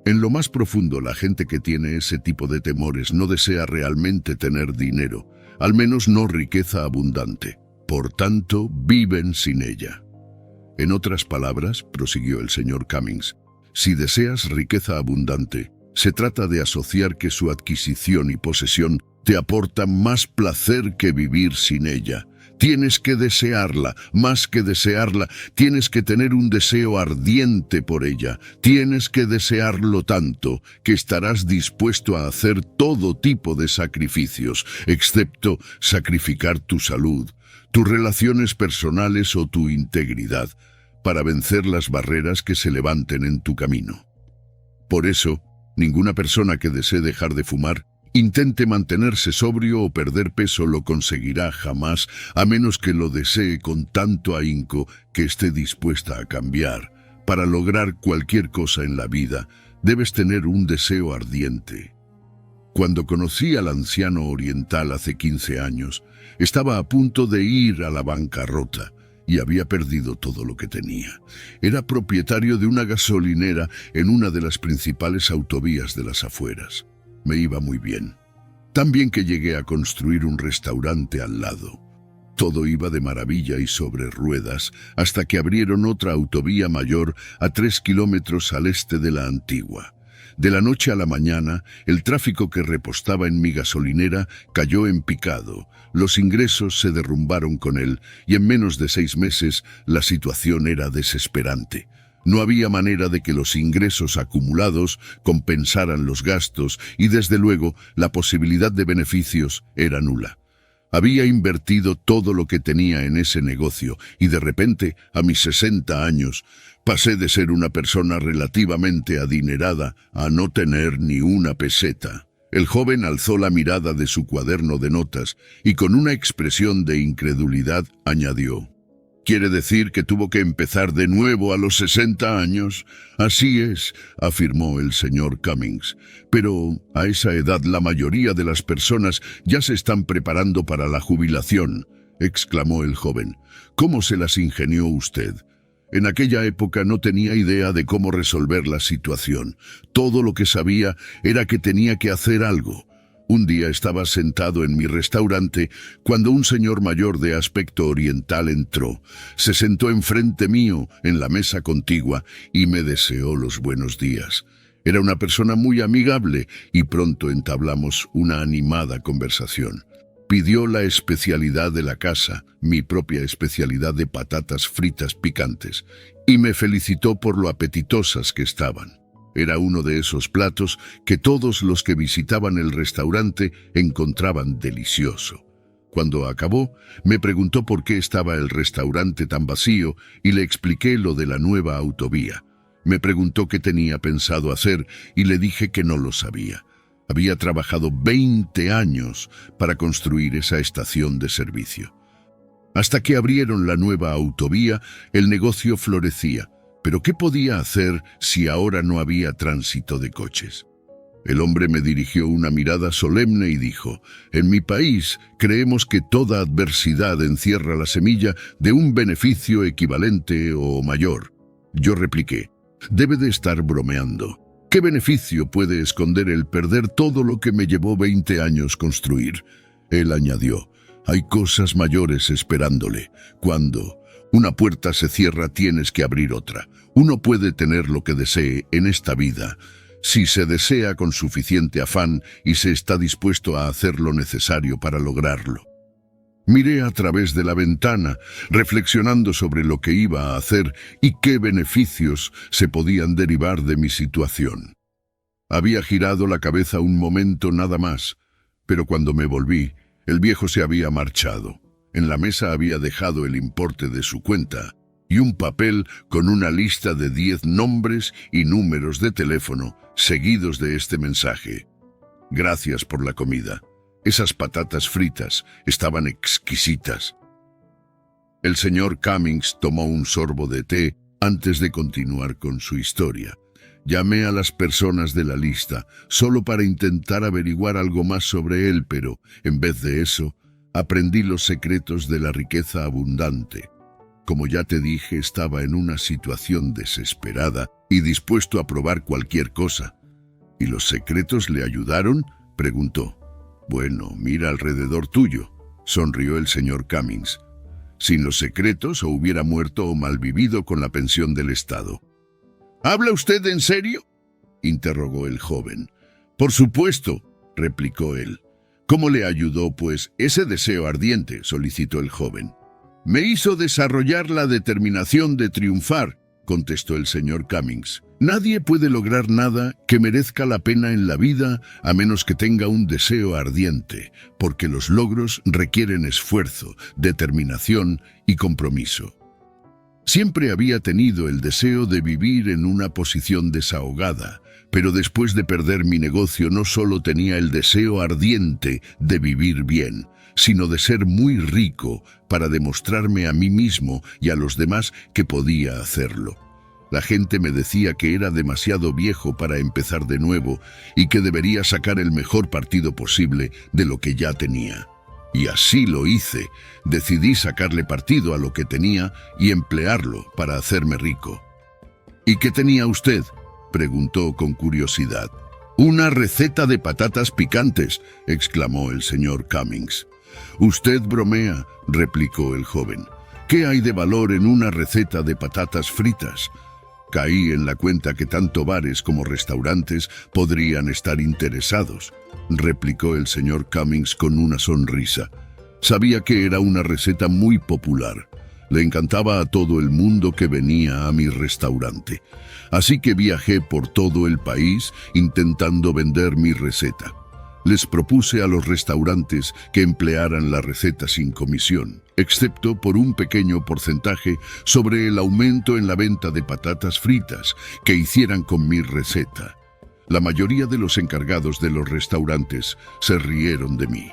En lo más profundo, la gente que tiene ese tipo de temores no desea realmente tener dinero, al menos no riqueza abundante. Por tanto, viven sin ella. En otras palabras, prosiguió el señor Cummings, si deseas riqueza abundante, se trata de asociar que su adquisición y posesión te aportan más placer que vivir sin ella. Tienes que desearla, más que desearla, tienes que tener un deseo ardiente por ella. Tienes que desearlo tanto que estarás dispuesto a hacer todo tipo de sacrificios, excepto sacrificar tu salud, tus relaciones personales o tu integridad, para vencer las barreras que se levanten en tu camino. Por eso, ninguna persona que desee dejar de fumar, intente mantenerse sobrio o perder peso lo conseguirá jamás, a menos que lo desee con tanto ahínco que esté dispuesta a cambiar. Para lograr cualquier cosa en la vida, debes tener un deseo ardiente. Cuando conocí al anciano oriental hace 15 años, estaba a punto de ir a la bancarrota y había perdido todo lo que tenía. Era propietario de una gasolinera en una de las principales autovías de las afueras. Me iba muy bien. Tan bien que llegué a construir un restaurante al lado. Todo iba de maravilla y sobre ruedas, hasta que abrieron otra autovía mayor a 3 kilómetros al este de la antigua. De la noche a la mañana, el tráfico que repostaba en mi gasolinera cayó en picado, los ingresos se derrumbaron con él y en menos de 6 meses la situación era desesperante. No había manera de que los ingresos acumulados compensaran los gastos y desde luego la posibilidad de beneficios era nula. Había invertido todo lo que tenía en ese negocio y de repente, a mis 60 años, pasé de ser una persona relativamente adinerada a no tener ni una peseta. El joven alzó la mirada de su cuaderno de notas y con una expresión de incredulidad añadió: ¿Quiere decir que tuvo que empezar de nuevo a los 60 años? Así es, afirmó el señor Cummings. Pero a esa edad la mayoría de las personas ya se están preparando para la jubilación, exclamó el joven. ¿Cómo se las ingenió usted? En aquella época no tenía idea de cómo resolver la situación. Todo lo que sabía era que tenía que hacer algo. Un día estaba sentado en mi restaurante cuando un señor mayor de aspecto oriental entró. Se sentó enfrente mío en la mesa contigua y me deseó los buenos días. Era una persona muy amigable y pronto entablamos una animada conversación. Pidió la especialidad de la casa, mi propia especialidad de patatas fritas picantes, y me felicitó por lo apetitosas que estaban. Era uno de esos platos que todos los que visitaban el restaurante encontraban delicioso. Cuando acabó, me preguntó por qué estaba el restaurante tan vacío y le expliqué lo de la nueva autovía. Me preguntó qué tenía pensado hacer y le dije que no lo sabía. Había trabajado 20 años para construir esa estación de servicio. Hasta que abrieron la nueva autovía, el negocio florecía. ¿Pero qué podía hacer si ahora no había tránsito de coches? El hombre me dirigió una mirada solemne y dijo: «En mi país creemos que toda adversidad encierra la semilla de un beneficio equivalente o mayor». Yo repliqué: «Debe de estar bromeando. ¿Qué beneficio puede esconder el perder todo lo que me llevó 20 años construir?». Él añadió: «Hay cosas mayores esperándole. Cuando una puerta se cierra, tienes que abrir otra. Uno puede tener lo que desee en esta vida, si se desea con suficiente afán y se está dispuesto a hacer lo necesario para lograrlo». Miré a través de la ventana, reflexionando sobre lo que iba a hacer y qué beneficios se podían derivar de mi situación. Había girado la cabeza un momento nada más, pero cuando me volví, el viejo se había marchado. En la mesa había dejado el importe de su cuenta y un papel con una lista de 10 nombres y números de teléfono seguidos de este mensaje: «Gracias por la comida. Esas patatas fritas estaban exquisitas». El señor Cummings tomó un sorbo de té Antes de continuar con su historia, llamé a las personas de la lista solo para intentar averiguar algo más sobre él, pero, en vez de eso, aprendí los secretos de la riqueza abundante. Como ya te dije, estaba en una situación desesperada y dispuesto a probar cualquier cosa. ¿Y los secretos le ayudaron?, preguntó. Bueno, mira alrededor tuyo, sonrió el señor Cummings. Sin los secretos, o hubiera muerto o malvivido con la pensión del Estado. ¿Habla usted en serio?, interrogó el joven. Por supuesto, replicó él. ¿Cómo le ayudó, pues, ese deseo ardiente?, solicitó el joven. Me hizo desarrollar la determinación de triunfar, contestó el señor Cummings. Nadie puede lograr nada que merezca la pena en la vida a menos que tenga un deseo ardiente, porque los logros requieren esfuerzo, determinación y compromiso. Siempre había tenido el deseo de vivir en una posición desahogada, pero después de perder mi negocio no solo tenía el deseo ardiente de vivir bien, sino de ser muy rico para demostrarme a mí mismo y a los demás que podía hacerlo. La gente me decía que era demasiado viejo para empezar de nuevo y que debería sacar el mejor partido posible de lo que ya tenía. Y así lo hice. Decidí sacarle partido a lo que tenía y emplearlo para hacerme rico. ¿Y qué tenía usted?, preguntó con curiosidad. Una receta de patatas picantes, exclamó el señor Cummings. Usted bromea, replicó el joven. ¿Qué hay de valor en una receta de patatas fritas? Caí en la cuenta que tanto bares como restaurantes podrían estar interesados, replicó el señor Cummings con una sonrisa. Sabía que era una receta muy popular. Le encantaba a todo el mundo que venía a mi restaurante. Así que viajé por todo el país intentando vender mi receta. Les propuse a los restaurantes que emplearan la receta sin comisión, excepto por un pequeño porcentaje sobre el aumento en la venta de patatas fritas que hicieran con mi receta. La mayoría de los encargados de los restaurantes se rieron de mí.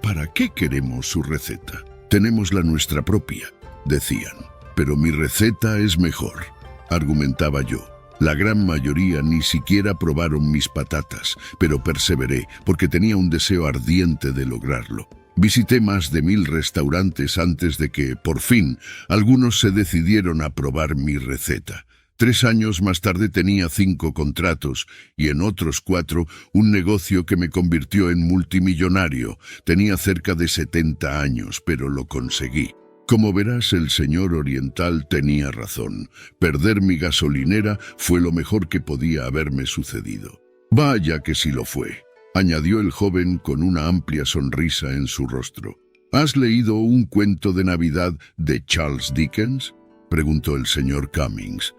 ¿Para qué queremos su receta? Tenemos la nuestra propia, decían. Pero mi receta es mejor, argumentaba yo. La gran mayoría ni siquiera probaron mis patatas, pero perseveré porque tenía un deseo ardiente de lograrlo. Visité más de 1000 restaurantes antes de que, por fin, algunos se decidieron a probar mi receta. 3 años más tarde tenía 5 contratos y en otros 4 un negocio que me convirtió en multimillonario. Tenía cerca de 70 años, pero lo conseguí. Como verás, el señor oriental tenía razón. Perder mi gasolinera fue lo mejor que podía haberme sucedido. Vaya que sí lo fue, añadió el joven con una amplia sonrisa en su rostro. ¿Has leído un cuento de Navidad de Charles Dickens?, preguntó el señor Cummings.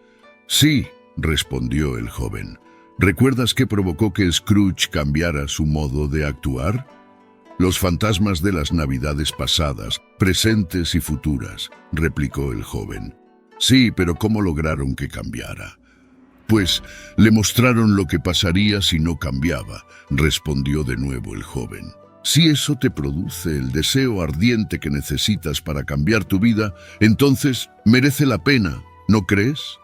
Sí, respondió el joven. ¿Recuerdas qué provocó que Scrooge cambiara su modo de actuar? Los fantasmas de las Navidades pasadas, presentes y futuras, replicó el joven. Sí, pero ¿cómo lograron que cambiara? Pues le mostraron lo que pasaría si no cambiaba, respondió de nuevo el joven. Si eso te produce el deseo ardiente que necesitas para cambiar tu vida, entonces merece la pena, ¿no crees?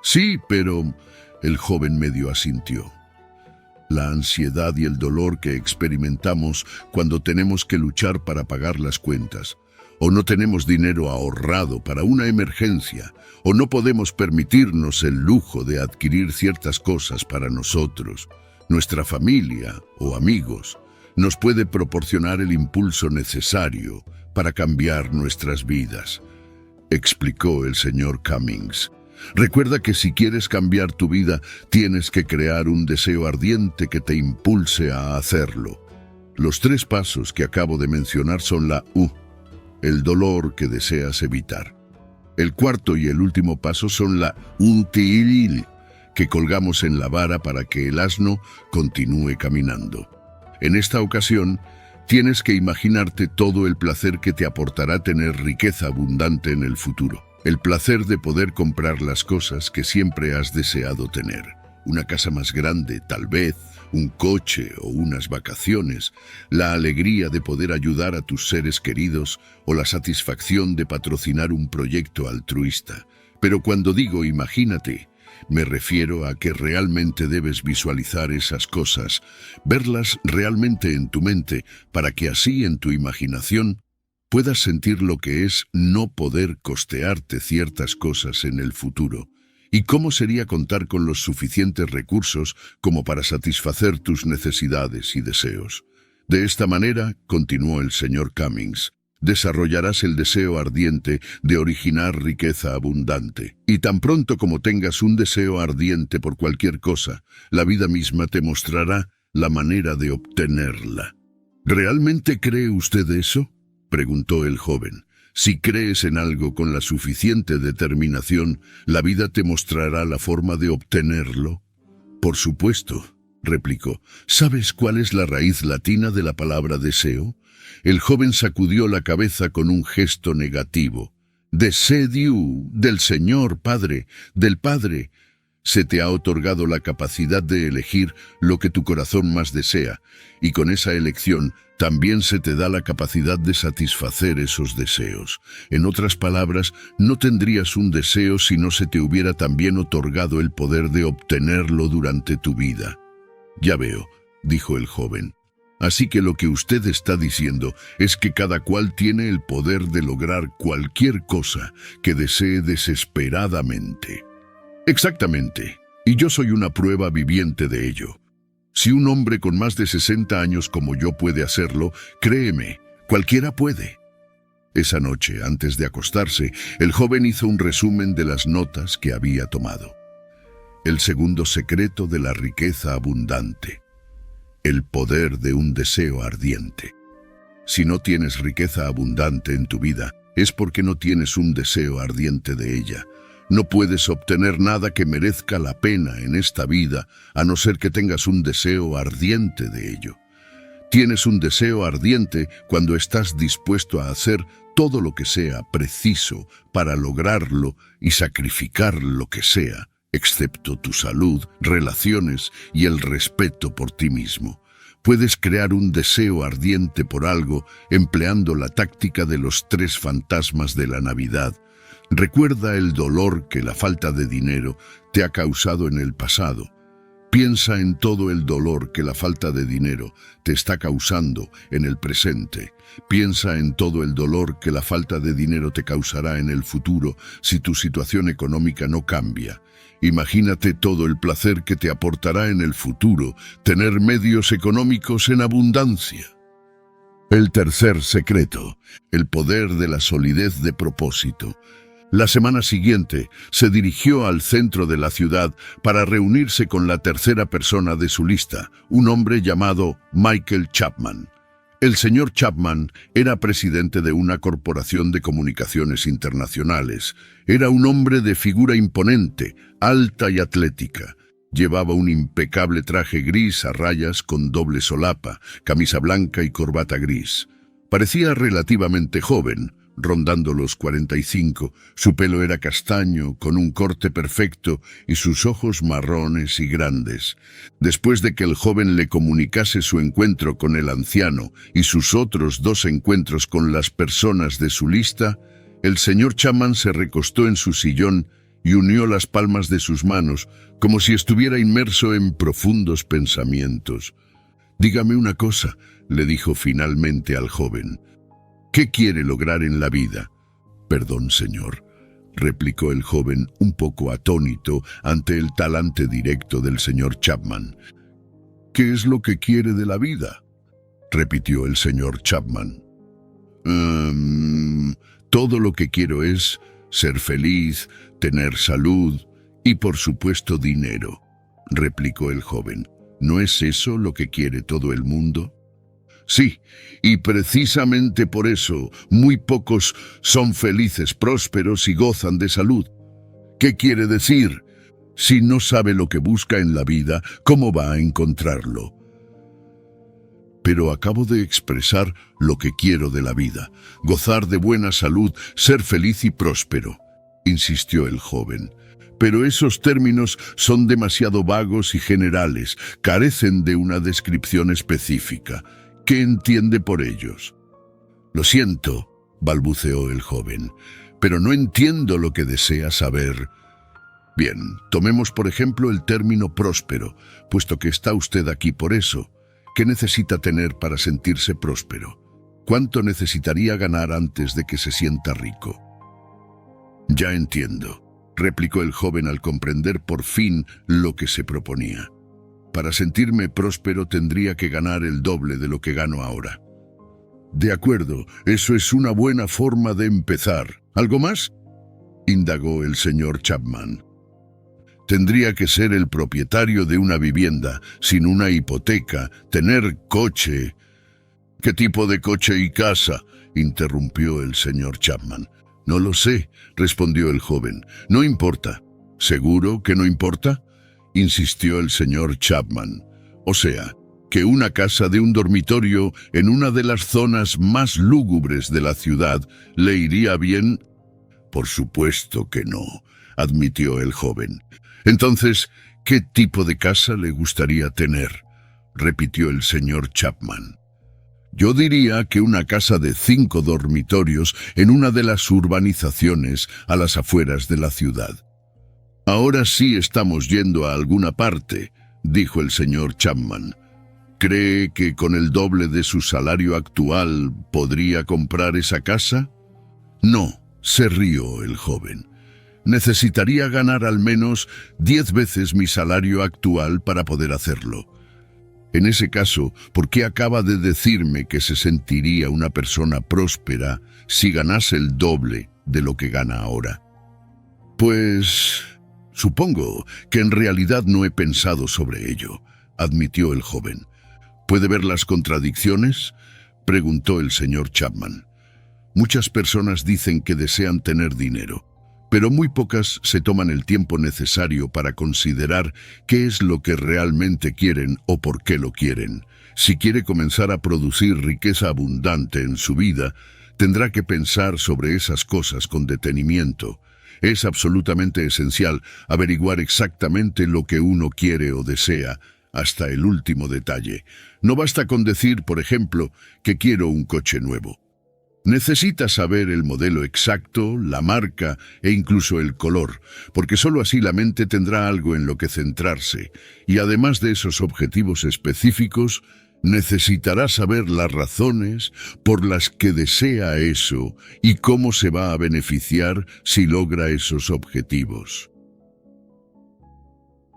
Sí, pero el joven medio asintió. La ansiedad y el dolor que experimentamos cuando tenemos que luchar para pagar las cuentas, o no tenemos dinero ahorrado para una emergencia, o no podemos permitirnos el lujo de adquirir ciertas cosas para nosotros, nuestra familia o amigos, nos puede proporcionar el impulso necesario para cambiar nuestras vidas, explicó el señor Cummings. Recuerda que si quieres cambiar tu vida, tienes que crear un deseo ardiente que te impulse a hacerlo. Los 3 pasos que acabo de mencionar son la U, el dolor que deseas evitar. El cuarto y el último paso son la UTIL, que colgamos en la vara para que el asno continúe caminando. En esta ocasión, tienes que imaginarte todo el placer que te aportará tener riqueza abundante en el futuro. El placer de poder comprar las cosas que siempre has deseado tener. Una casa más grande, tal vez, un coche o unas vacaciones, la alegría de poder ayudar a tus seres queridos o la satisfacción de patrocinar un proyecto altruista. Pero cuando digo imagínate, me refiero a que realmente debes visualizar esas cosas, verlas realmente en tu mente, para que así en tu imaginación puedas sentir lo que es no poder costearte ciertas cosas en el futuro. ¿Y cómo sería contar con los suficientes recursos como para satisfacer tus necesidades y deseos? De esta manera, continuó el señor Cummings, desarrollarás el deseo ardiente de originar riqueza abundante. Y tan pronto como tengas un deseo ardiente por cualquier cosa, la vida misma te mostrará la manera de obtenerla. ¿Realmente cree usted eso?, preguntó el joven. Si crees en algo con la suficiente determinación, la vida te mostrará la forma de obtenerlo. Por supuesto, replicó. ¿Sabes cuál es la raíz latina de la palabra deseo? El joven sacudió la cabeza con un gesto negativo. Desediu, del Señor, Padre, del Padre. Se te ha otorgado la capacidad de elegir lo que tu corazón más desea, y con esa elección también se te da la capacidad de satisfacer esos deseos. En otras palabras, no tendrías un deseo si no se te hubiera también otorgado el poder de obtenerlo durante tu vida. Ya veo, dijo el joven. Así que lo que usted está diciendo es que cada cual tiene el poder de lograr cualquier cosa que desee desesperadamente. Exactamente, y yo soy una prueba viviente de ello. Si un hombre con más de 60 años como yo puede hacerlo, créeme, cualquiera puede. Esa noche, antes de acostarse, el joven hizo un resumen de las notas que había tomado. El segundo secreto de la riqueza abundante. El poder de un deseo ardiente. Si no tienes riqueza abundante en tu vida, es porque no tienes un deseo ardiente de ella. No puedes obtener nada que merezca la pena en esta vida, a no ser que tengas un deseo ardiente de ello. Tienes un deseo ardiente cuando estás dispuesto a hacer todo lo que sea preciso para lograrlo y sacrificar lo que sea, excepto tu salud, relaciones y el respeto por ti mismo. Puedes crear un deseo ardiente por algo empleando la táctica de los 3 fantasmas de la Navidad. Recuerda el dolor que la falta de dinero te ha causado en el pasado. Piensa en todo el dolor que la falta de dinero te está causando en el presente. Piensa en todo el dolor que la falta de dinero te causará en el futuro si tu situación económica no cambia. Imagínate todo el placer que te aportará en el futuro tener medios económicos en abundancia. El tercer secreto, el poder de la solidez de propósito. La semana siguiente se dirigió al centro de la ciudad para reunirse con la tercera persona de su lista, un hombre llamado Michael Chapman. El señor Chapman era presidente de una corporación de comunicaciones internacionales. Era un hombre de figura imponente, alta y atlética. Llevaba un impecable traje gris a rayas con doble solapa, camisa blanca y corbata gris. Parecía relativamente joven, rondando los 45, su pelo era castaño, con un corte perfecto y sus ojos marrones y grandes. Después de que el joven le comunicase su encuentro con el anciano y sus otros 2 encuentros con las personas de su lista, el señor Chapman se recostó en su sillón y unió las palmas de sus manos, como si estuviera inmerso en profundos pensamientos. «Dígame una cosa», le dijo finalmente al joven. «¿Qué quiere lograr en la vida?» «Perdón, señor», replicó el joven un poco atónito ante el talante directo del señor Chapman. «¿Qué es lo que quiere de la vida?», repitió el señor Chapman. Todo lo que quiero es ser feliz, tener salud y, por supuesto, dinero», replicó el joven. «¿No es eso lo que quiere todo el mundo?» «Sí, y precisamente por eso muy pocos son felices, prósperos y gozan de salud». «¿Qué quiere decir? Si no sabe lo que busca en la vida, ¿cómo va a encontrarlo?» «Pero acabo de expresar lo que quiero de la vida, gozar de buena salud, ser feliz y próspero», insistió el joven. «Pero esos términos son demasiado vagos y generales, carecen de una descripción específica. ¿Qué entiende por ellos?» «Lo siento», balbuceó el joven, pero no entiendo lo que desea saber. Bien, tomemos por ejemplo el término próspero, puesto que está usted aquí por eso. ¿Qué necesita tener para sentirse próspero? ¿Cuánto necesitaría ganar antes de que se sienta rico? Ya entiendo, replicó el joven al comprender por fin lo que se proponía. Para sentirme próspero tendría que ganar el doble de lo que gano ahora. De acuerdo, eso es una buena forma de empezar. ¿Algo más?, indagó el señor Chapman. Tendría que ser el propietario de una vivienda, sin una hipoteca, tener coche. ¿Qué tipo de coche y casa?, interrumpió el señor Chapman. No lo sé, respondió el joven. No importa. ¿Seguro que no importa?, insistió el señor Chapman. O sea, que una casa de un dormitorio en una de las zonas más lúgubres de la ciudad le iría bien. Por supuesto que no, admitió el joven. Entonces, ¿qué tipo de casa le gustaría tener?, repitió el señor Chapman. Yo diría que una casa de 5 dormitorios en una de las urbanizaciones a las afueras de la ciudad. Ahora sí estamos yendo a alguna parte, dijo el señor Chapman. ¿Cree que con el doble de su salario actual podría comprar esa casa? No, se rió el joven. Necesitaría ganar al menos 10 veces mi salario actual para poder hacerlo. En ese caso, ¿por qué acaba de decirme que se sentiría una persona próspera si ganase el doble de lo que gana ahora? Pues supongo que en realidad no he pensado sobre ello, admitió el joven. ¿Puede ver las contradicciones?, preguntó el señor Chapman. Muchas personas dicen que desean tener dinero, pero muy pocas se toman el tiempo necesario para considerar qué es lo que realmente quieren o por qué lo quieren. Si quiere comenzar a producir riqueza abundante en su vida, tendrá que pensar sobre esas cosas con detenimiento. Es absolutamente esencial averiguar exactamente lo que uno quiere o desea, hasta el último detalle. No basta con decir, por ejemplo, que quiero un coche nuevo. Necesita saber el modelo exacto, la marca e incluso el color, porque sólo así la mente tendrá algo en lo que centrarse, y además de esos objetivos específicos, necesitará saber las razones por las que desea eso y cómo se va a beneficiar si logra esos objetivos.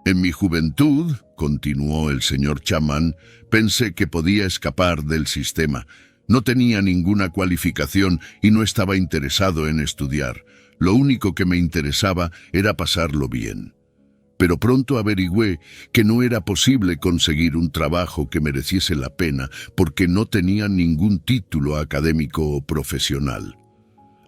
En mi juventud, continuó el señor Chapman, pensé que podía escapar del sistema. No tenía ninguna cualificación y no estaba interesado en estudiar. Lo único que me interesaba era pasarlo bien. Pero pronto averigüé que no era posible conseguir un trabajo que mereciese la pena porque no tenía ningún título académico o profesional.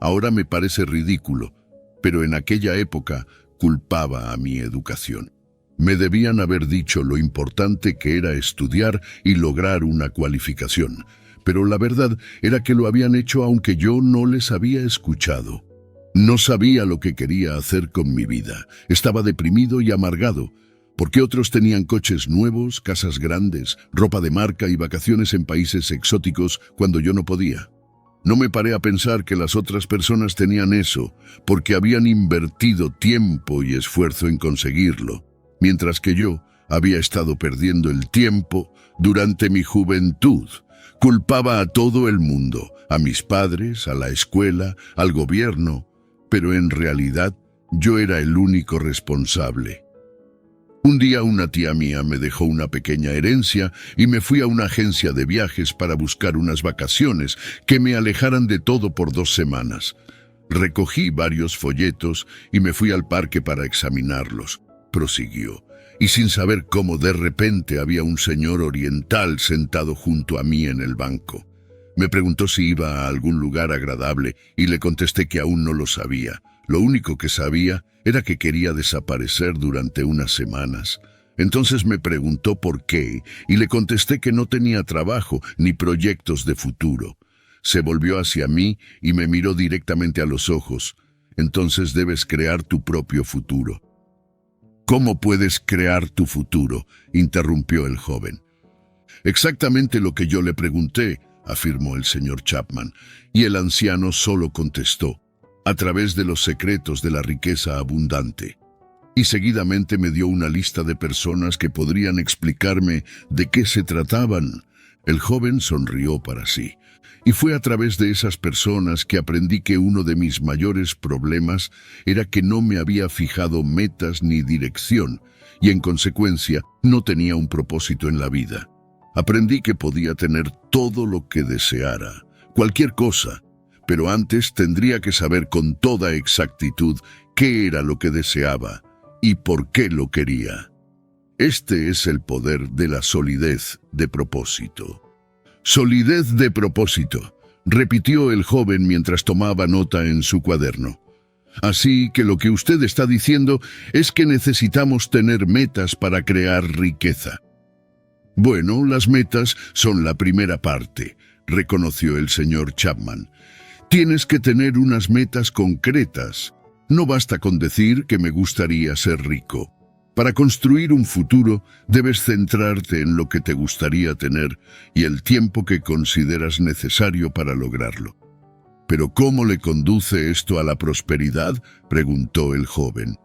Ahora me parece ridículo, pero en aquella época culpaba a mi educación. Me debían haber dicho lo importante que era estudiar y lograr una cualificación, pero la verdad era que lo habían hecho aunque yo no les había escuchado. No sabía lo que quería hacer con mi vida. Estaba deprimido y amargado, porque otros tenían coches nuevos, casas grandes, ropa de marca y vacaciones en países exóticos cuando yo no podía. No me paré a pensar que las otras personas tenían eso, porque habían invertido tiempo y esfuerzo en conseguirlo, mientras que yo había estado perdiendo el tiempo durante mi juventud. Culpaba a todo el mundo, a mis padres, a la escuela, al gobierno, pero en realidad yo era el único responsable. Un día una tía mía me dejó una pequeña herencia y me fui a una agencia de viajes para buscar unas vacaciones que me alejaran de todo por 2 semanas. Recogí varios folletos y me fui al parque para examinarlos, prosiguió, y sin saber cómo de repente había un señor oriental sentado junto a mí en el banco. Me preguntó si iba a algún lugar agradable y le contesté que aún no lo sabía. Lo único que sabía era que quería desaparecer durante unas semanas. Entonces me preguntó por qué y le contesté que no tenía trabajo ni proyectos de futuro. Se volvió hacia mí y me miró directamente a los ojos. Entonces debes crear tu propio futuro. ¿Cómo puedes crear tu futuro?, interrumpió el joven. Exactamente lo que yo le pregunté, afirmó el señor Chapman, y el anciano solo contestó: a través de los secretos de la riqueza abundante. Y seguidamente me dio una lista de personas que podrían explicarme de qué se trataban. El joven sonrió para sí. Y fue a través de esas personas que aprendí que uno de mis mayores problemas era que no me había fijado metas ni dirección, y en consecuencia no tenía un propósito en la vida. Aprendí que podía tener todo lo que deseara, cualquier cosa, pero antes tendría que saber con toda exactitud qué era lo que deseaba y por qué lo quería. Este es el poder de la solidez de propósito. Solidez de propósito, repitió el joven mientras tomaba nota en su cuaderno. Así que lo que usted está diciendo es que necesitamos tener metas para crear riqueza. Bueno, las metas son la primera parte, reconoció el señor Chapman. Tienes que tener unas metas concretas. No basta con decir que me gustaría ser rico. Para construir un futuro, debes centrarte en lo que te gustaría tener y el tiempo que consideras necesario para lograrlo. ¿Pero cómo le conduce esto a la prosperidad?, preguntó el joven.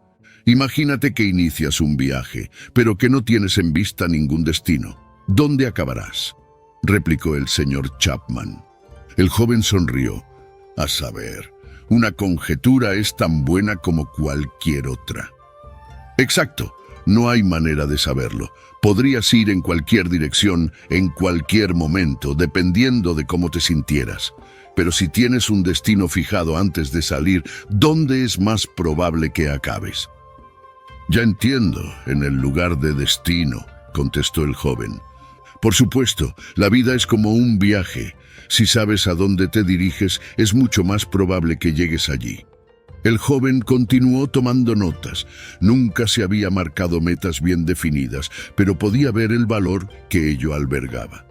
Imagínate que inicias un viaje, pero que no tienes en vista ningún destino. ¿Dónde acabarás?, replicó el señor Chapman. El joven sonrió. A saber, una conjetura es tan buena como cualquier otra. Exacto. No hay manera de saberlo. Podrías ir en cualquier dirección, en cualquier momento, dependiendo de cómo te sintieras. Pero si tienes un destino fijado antes de salir, ¿dónde es más probable que acabes? Ya entiendo, en el lugar de destino, contestó el joven. Por supuesto, la vida es como un viaje. Si sabes a dónde te diriges, es mucho más probable que llegues allí. El joven continuó tomando notas. Nunca se había marcado metas bien definidas, pero podía ver el valor que ello albergaba.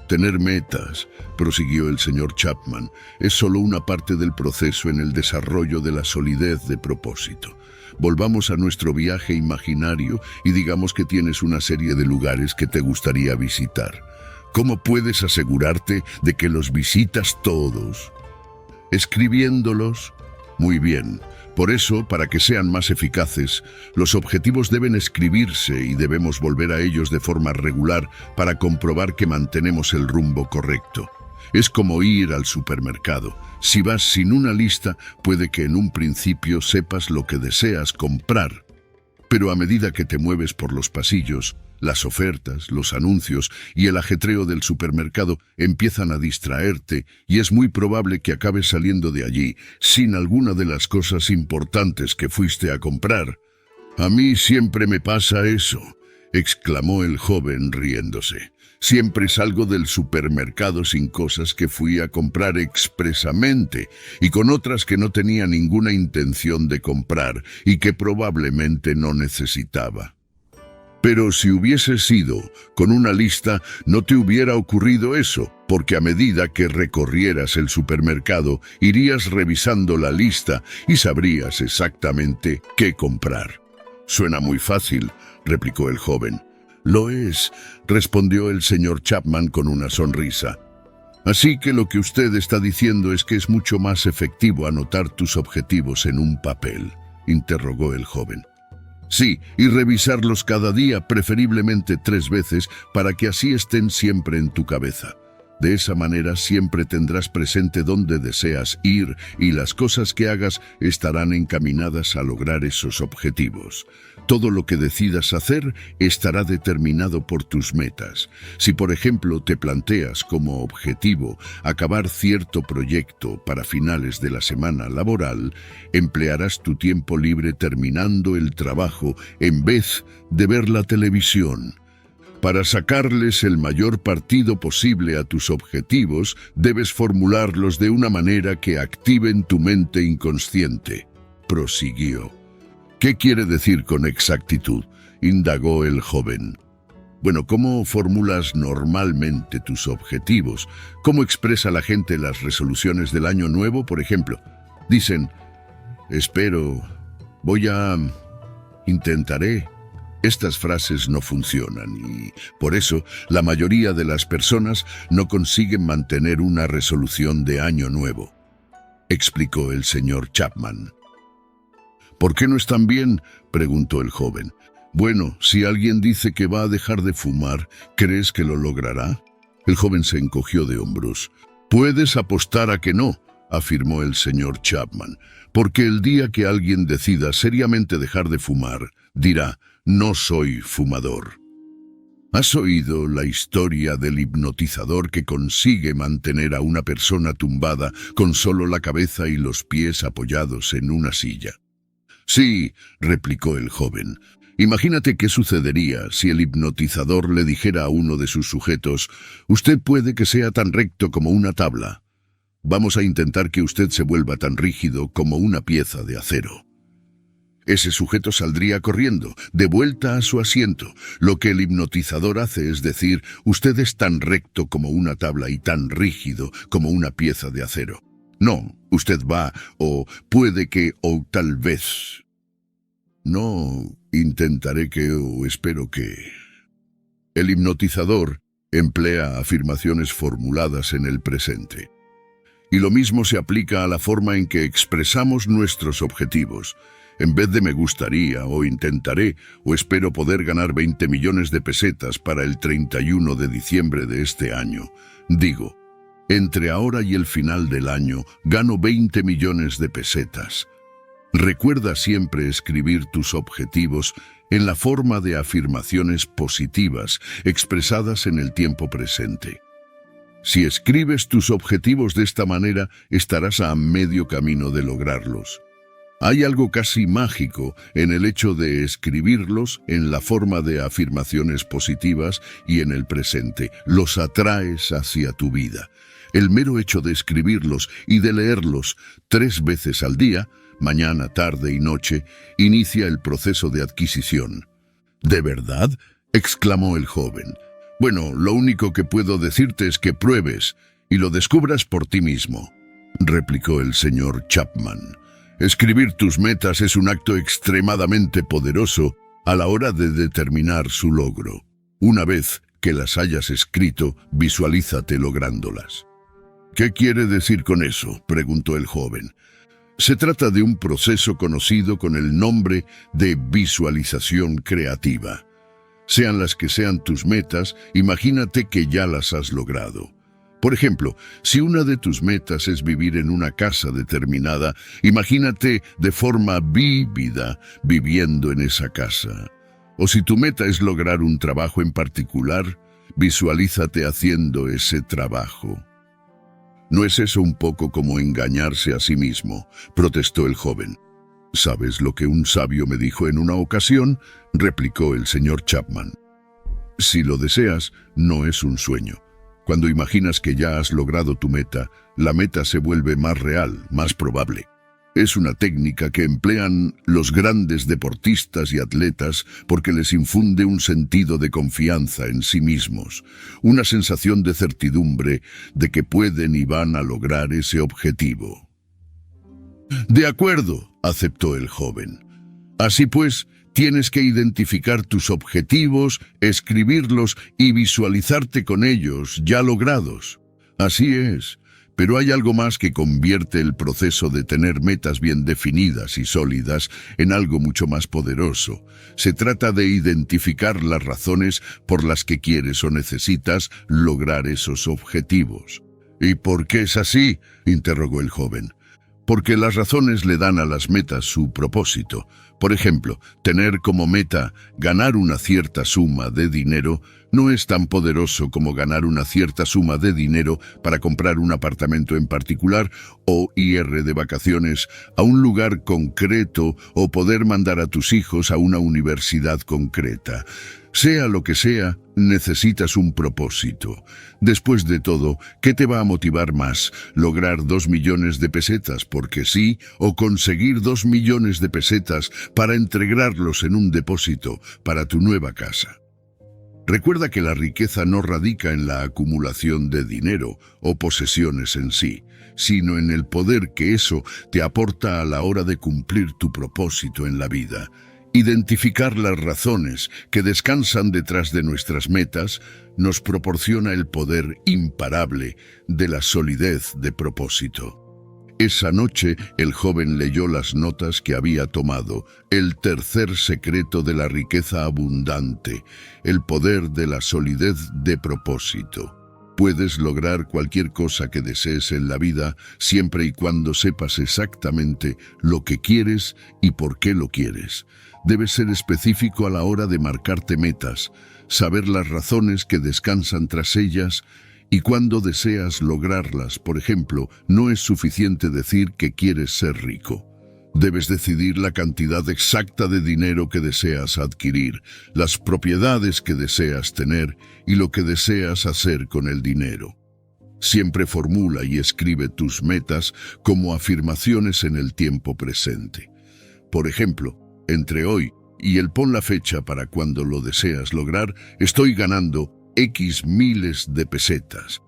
Tener metas, prosiguió el señor Chapman, es solo una parte del proceso en el desarrollo de la solidez de propósito. Volvamos a nuestro viaje imaginario y digamos que tienes una serie de lugares que te gustaría visitar. ¿Cómo puedes asegurarte de que los visitas todos? Escribiéndolos. Muy bien. Por eso, para que sean más eficaces, los objetivos deben escribirse y debemos volver a ellos de forma regular para comprobar que mantenemos el rumbo correcto. Es como ir al supermercado. Si vas sin una lista, puede que en un principio sepas lo que deseas comprar. Pero a medida que te mueves por los pasillos, las ofertas, los anuncios y el ajetreo del supermercado empiezan a distraerte y es muy probable que acabes saliendo de allí sin alguna de las cosas importantes que fuiste a comprar. A mí siempre me pasa eso, exclamó el joven riéndose. Siempre salgo del supermercado sin cosas que fui a comprar expresamente y con otras que no tenía ninguna intención de comprar y que probablemente no necesitaba. Pero si hubieses ido con una lista, no te hubiera ocurrido eso, porque a medida que recorrieras el supermercado, irías revisando la lista y sabrías exactamente qué comprar. Suena muy fácil, replicó el joven. Lo es, respondió el señor Chapman con una sonrisa. Así que lo que usted está diciendo es que es mucho más efectivo anotar tus objetivos en un papel, interrogó el joven. Sí, y revisarlos cada día, preferiblemente 3 veces, para que así estén siempre en tu cabeza. De esa manera siempre tendrás presente dónde deseas ir y las cosas que hagas estarán encaminadas a lograr esos objetivos. Todo lo que decidas hacer estará determinado por tus metas. Si, por ejemplo, te planteas como objetivo acabar cierto proyecto para finales de la semana laboral, emplearás tu tiempo libre terminando el trabajo en vez de ver la televisión. Para sacarles el mayor partido posible a tus objetivos, debes formularlos de una manera que activen tu mente inconsciente, prosiguió. ¿Qué quiere decir con exactitud?, indagó el joven. Bueno, ¿cómo formulas normalmente tus objetivos? ¿Cómo expresa la gente las resoluciones del año nuevo, por ejemplo? Dicen, espero, intentaré. Estas frases no funcionan y, por eso, la mayoría de las personas no consiguen mantener una resolución de año nuevo. explicó el señor Chapman. ¿Por qué no están bien?, preguntó el joven. Bueno, si alguien dice que va a dejar de fumar, ¿crees que lo logrará? El joven se encogió de hombros. Puedes apostar a que no, afirmó el señor Chapman, porque el día que alguien decida seriamente dejar de fumar, dirá, no soy fumador. ¿Has oído la historia del hipnotizador que consigue mantener a una persona tumbada con solo la cabeza y los pies apoyados en una silla? Sí, replicó el joven. Imagínate qué sucedería si el hipnotizador le dijera a uno de sus sujetos, usted puede que sea tan recto como una tabla. Vamos a intentar que usted se vuelva tan rígido como una pieza de acero. Ese sujeto saldría corriendo, de vuelta a su asiento. Lo que el hipnotizador hace es decir, usted es tan recto como una tabla y tan rígido como una pieza de acero. No, usted va, o puede que, o tal vez. No, intentaré que, o espero que. El hipnotizador emplea afirmaciones formuladas en el presente. Y lo mismo se aplica a la forma en que expresamos nuestros objetivos. En vez de me gustaría, o intentaré, o espero poder ganar 20 millones de pesetas para el 31 de diciembre de este año, digo, entre ahora y el final del año gano 20 millones de pesetas. Recuerda siempre escribir tus objetivos en la forma de afirmaciones positivas expresadas en el tiempo presente. Si escribes tus objetivos de esta manera, estarás a medio camino de lograrlos. Hay algo casi mágico en el hecho de escribirlos en la forma de afirmaciones positivas y en el presente. Los atraes hacia tu vida. El mero hecho de escribirlos y de leerlos 3 veces al día, mañana, tarde y noche, inicia el proceso de adquisición. ¿De verdad?, exclamó el joven. Bueno, lo único que puedo decirte es que pruebes y lo descubras por ti mismo, replicó el señor Chapman. Escribir tus metas es un acto extremadamente poderoso a la hora de determinar su logro. Una vez que las hayas escrito, visualízate lográndolas. ¿Qué quiere decir con eso?, preguntó el joven. Se trata de un proceso conocido con el nombre de visualización creativa. Sean las que sean tus metas, imagínate que ya las has logrado. Por ejemplo, si una de tus metas es vivir en una casa determinada, imagínate de forma vívida viviendo en esa casa. O si tu meta es lograr un trabajo en particular, visualízate haciendo ese trabajo. ¿No es eso un poco como engañarse a sí mismo?, protestó el joven. ¿Sabes lo que un sabio me dijo en una ocasión?, replicó el señor Chapman. Si lo deseas, no es un sueño. Cuando imaginas que ya has logrado tu meta, la meta se vuelve más real, más probable. Es una técnica que emplean los grandes deportistas y atletas porque les infunde un sentido de confianza en sí mismos, una sensación de certidumbre de que pueden y van a lograr ese objetivo. De acuerdo, aceptó el joven. Así pues, tienes que identificar tus objetivos, escribirlos y visualizarte con ellos ya logrados. Así es. Pero hay algo más que convierte el proceso de tener metas bien definidas y sólidas en algo mucho más poderoso. Se trata de identificar las razones por las que quieres o necesitas lograr esos objetivos. ¿Y por qué es así?, interrogó el joven. Porque las razones le dan a las metas su propósito. Por ejemplo, tener como meta ganar una cierta suma de dinero no es tan poderoso como ganar una cierta suma de dinero para comprar un apartamento en particular o ir de vacaciones a un lugar concreto o poder mandar a tus hijos a una universidad concreta. Sea lo que sea, necesitas un propósito. Después de todo, ¿qué te va a motivar más? ¿Lograr 2 millones de pesetas porque sí o conseguir 2 millones de pesetas para entregarlos en un depósito para tu nueva casa? Recuerda que la riqueza no radica en la acumulación de dinero o posesiones en sí, sino en el poder que eso te aporta a la hora de cumplir tu propósito en la vida. Identificar las razones que descansan detrás de nuestras metas nos proporciona el poder imparable de la solidez de propósito. Esa noche el joven leyó las notas que había tomado, el tercer secreto de la riqueza abundante, el poder de la solidez de propósito. Puedes lograr cualquier cosa que desees en la vida siempre y cuando sepas exactamente lo que quieres y por qué lo quieres. Debes ser específico a la hora de marcarte metas, saber las razones que descansan tras ellas y cuándo deseas lograrlas. Por ejemplo, no es suficiente decir que quieres ser rico. Debes decidir la cantidad exacta de dinero que deseas adquirir, las propiedades que deseas tener y lo que deseas hacer con el dinero. Siempre formula y escribe tus metas como afirmaciones en el tiempo presente. Por ejemplo, entre hoy y el pon la fecha para cuando lo deseas lograr, estoy ganando X miles de pesetas.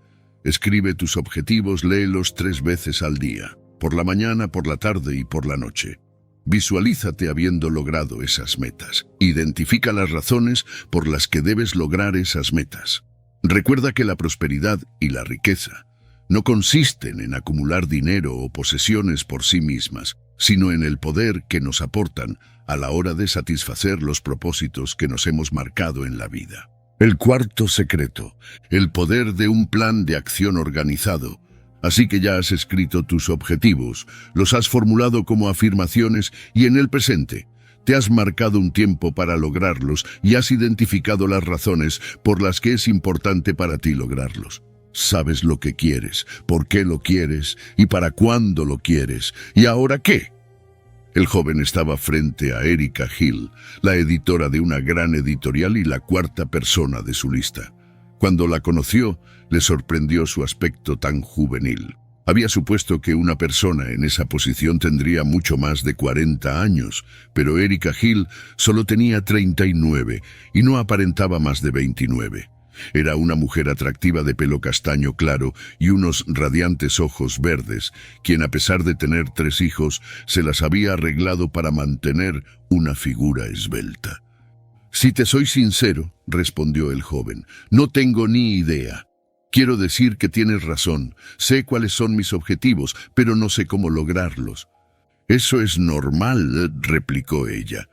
Escribe tus objetivos, léelos 3 veces al día. Por la mañana, por la tarde y por la noche. Visualízate habiendo logrado esas metas. Identifica las razones por las que debes lograr esas metas. Recuerda que la prosperidad y la riqueza no consisten en acumular dinero o posesiones por sí mismas, sino en el poder que nos aportan a la hora de satisfacer los propósitos que nos hemos marcado en la vida. El cuarto secreto, el poder de un plan de acción organizado. Así que ya has escrito tus objetivos, los has formulado como afirmaciones y en el presente te has marcado un tiempo para lograrlos y has identificado las razones por las que es importante para ti lograrlos. Sabes lo que quieres, por qué lo quieres y para cuándo lo quieres. ¿Y ahora qué? El joven estaba frente a Erika Hill, la editora de una gran editorial y la cuarta persona de su lista. Cuando la conoció, le sorprendió su aspecto tan juvenil. Había supuesto que una persona en esa posición tendría mucho más de 40 años, pero Erika Hill solo tenía 39 y no aparentaba más de 29. Era una mujer atractiva de pelo castaño claro y unos radiantes ojos verdes, quien a pesar de tener 3 hijos, se las había arreglado para mantener una figura esbelta. «Si te soy sincero», respondió el joven, «no tengo ni idea. Quiero decir que tienes razón. Sé cuáles son mis objetivos, pero no sé cómo lograrlos». «Eso es normal», replicó ella.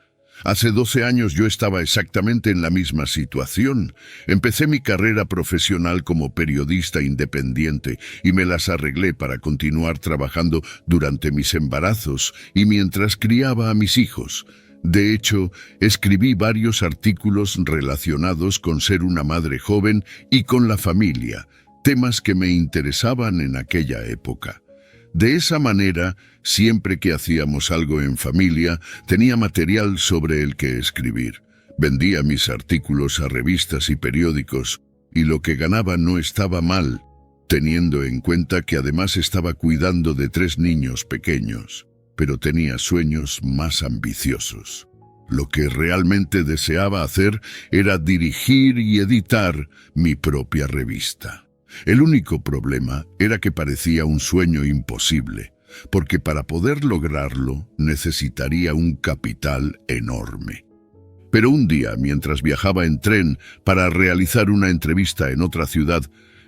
«Hace 12 años yo estaba exactamente en la misma situación. Empecé mi carrera profesional como periodista independiente y me las arreglé para continuar trabajando durante mis embarazos y mientras criaba a mis hijos. De hecho, escribí varios artículos relacionados con ser una madre joven y con la familia, temas que me interesaban en aquella época. De esa manera, siempre que hacíamos algo en familia, tenía material sobre el que escribir. Vendía mis artículos a revistas y periódicos, y lo que ganaba no estaba mal, teniendo en cuenta que además estaba cuidando de 3 niños pequeños. Pero tenía sueños más ambiciosos. Lo que realmente deseaba hacer era dirigir y editar mi propia revista. El único problema era que parecía un sueño imposible, porque para poder lograrlo necesitaría un capital enorme. Pero un día, mientras viajaba en tren para realizar una entrevista en otra ciudad,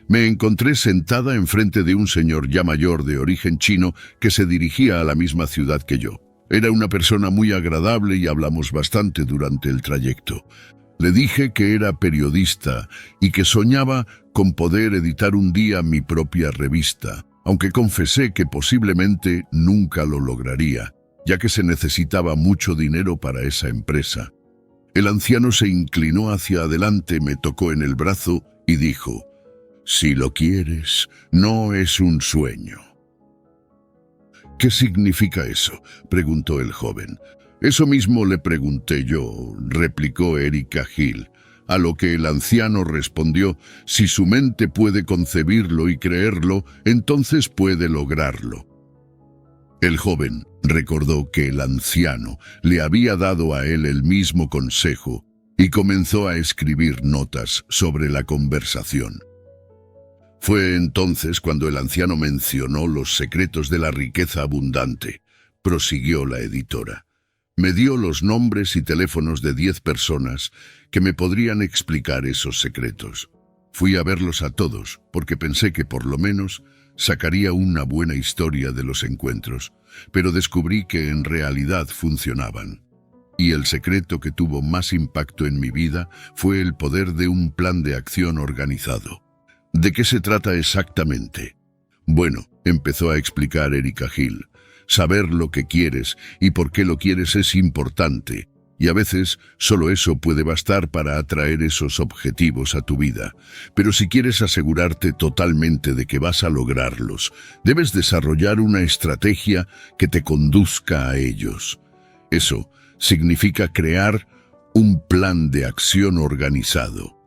me encontré sentada enfrente de un señor ya mayor de origen chino que se dirigía a la misma ciudad que yo. Era una persona muy agradable y hablamos bastante durante el trayecto. Le dije que era periodista y que soñaba con poder editar un día mi propia revista, aunque confesé que posiblemente nunca lo lograría, ya que se necesitaba mucho dinero para esa empresa. El anciano se inclinó hacia adelante, me tocó en el brazo y dijo: «Si lo quieres, no es un sueño». «¿Qué significa eso?», preguntó el joven. «Eso mismo le pregunté yo», replicó Erika Hill, a lo que el anciano respondió: «Si su mente puede concebirlo y creerlo, entonces puede lograrlo». El joven recordó que el anciano le había dado a él el mismo consejo y comenzó a escribir notas sobre la conversación. Fue entonces cuando el anciano mencionó los secretos de la riqueza abundante. Prosiguió la editora. Me dio los nombres y teléfonos de 10 personas que me podrían explicar esos secretos. Fui a verlos a todos, porque pensé que por lo menos sacaría una buena historia de los encuentros, pero descubrí que en realidad funcionaban. Y el secreto que tuvo más impacto en mi vida fue el poder de un plan de acción organizado. ¿De qué se trata exactamente? Bueno, empezó a explicar Erika Hill. Saber lo que quieres y por qué lo quieres es importante, y a veces solo eso puede bastar para atraer esos objetivos a tu vida. Pero si quieres asegurarte totalmente de que vas a lograrlos, debes desarrollar una estrategia que te conduzca a ellos. Eso significa crear un plan de acción organizado.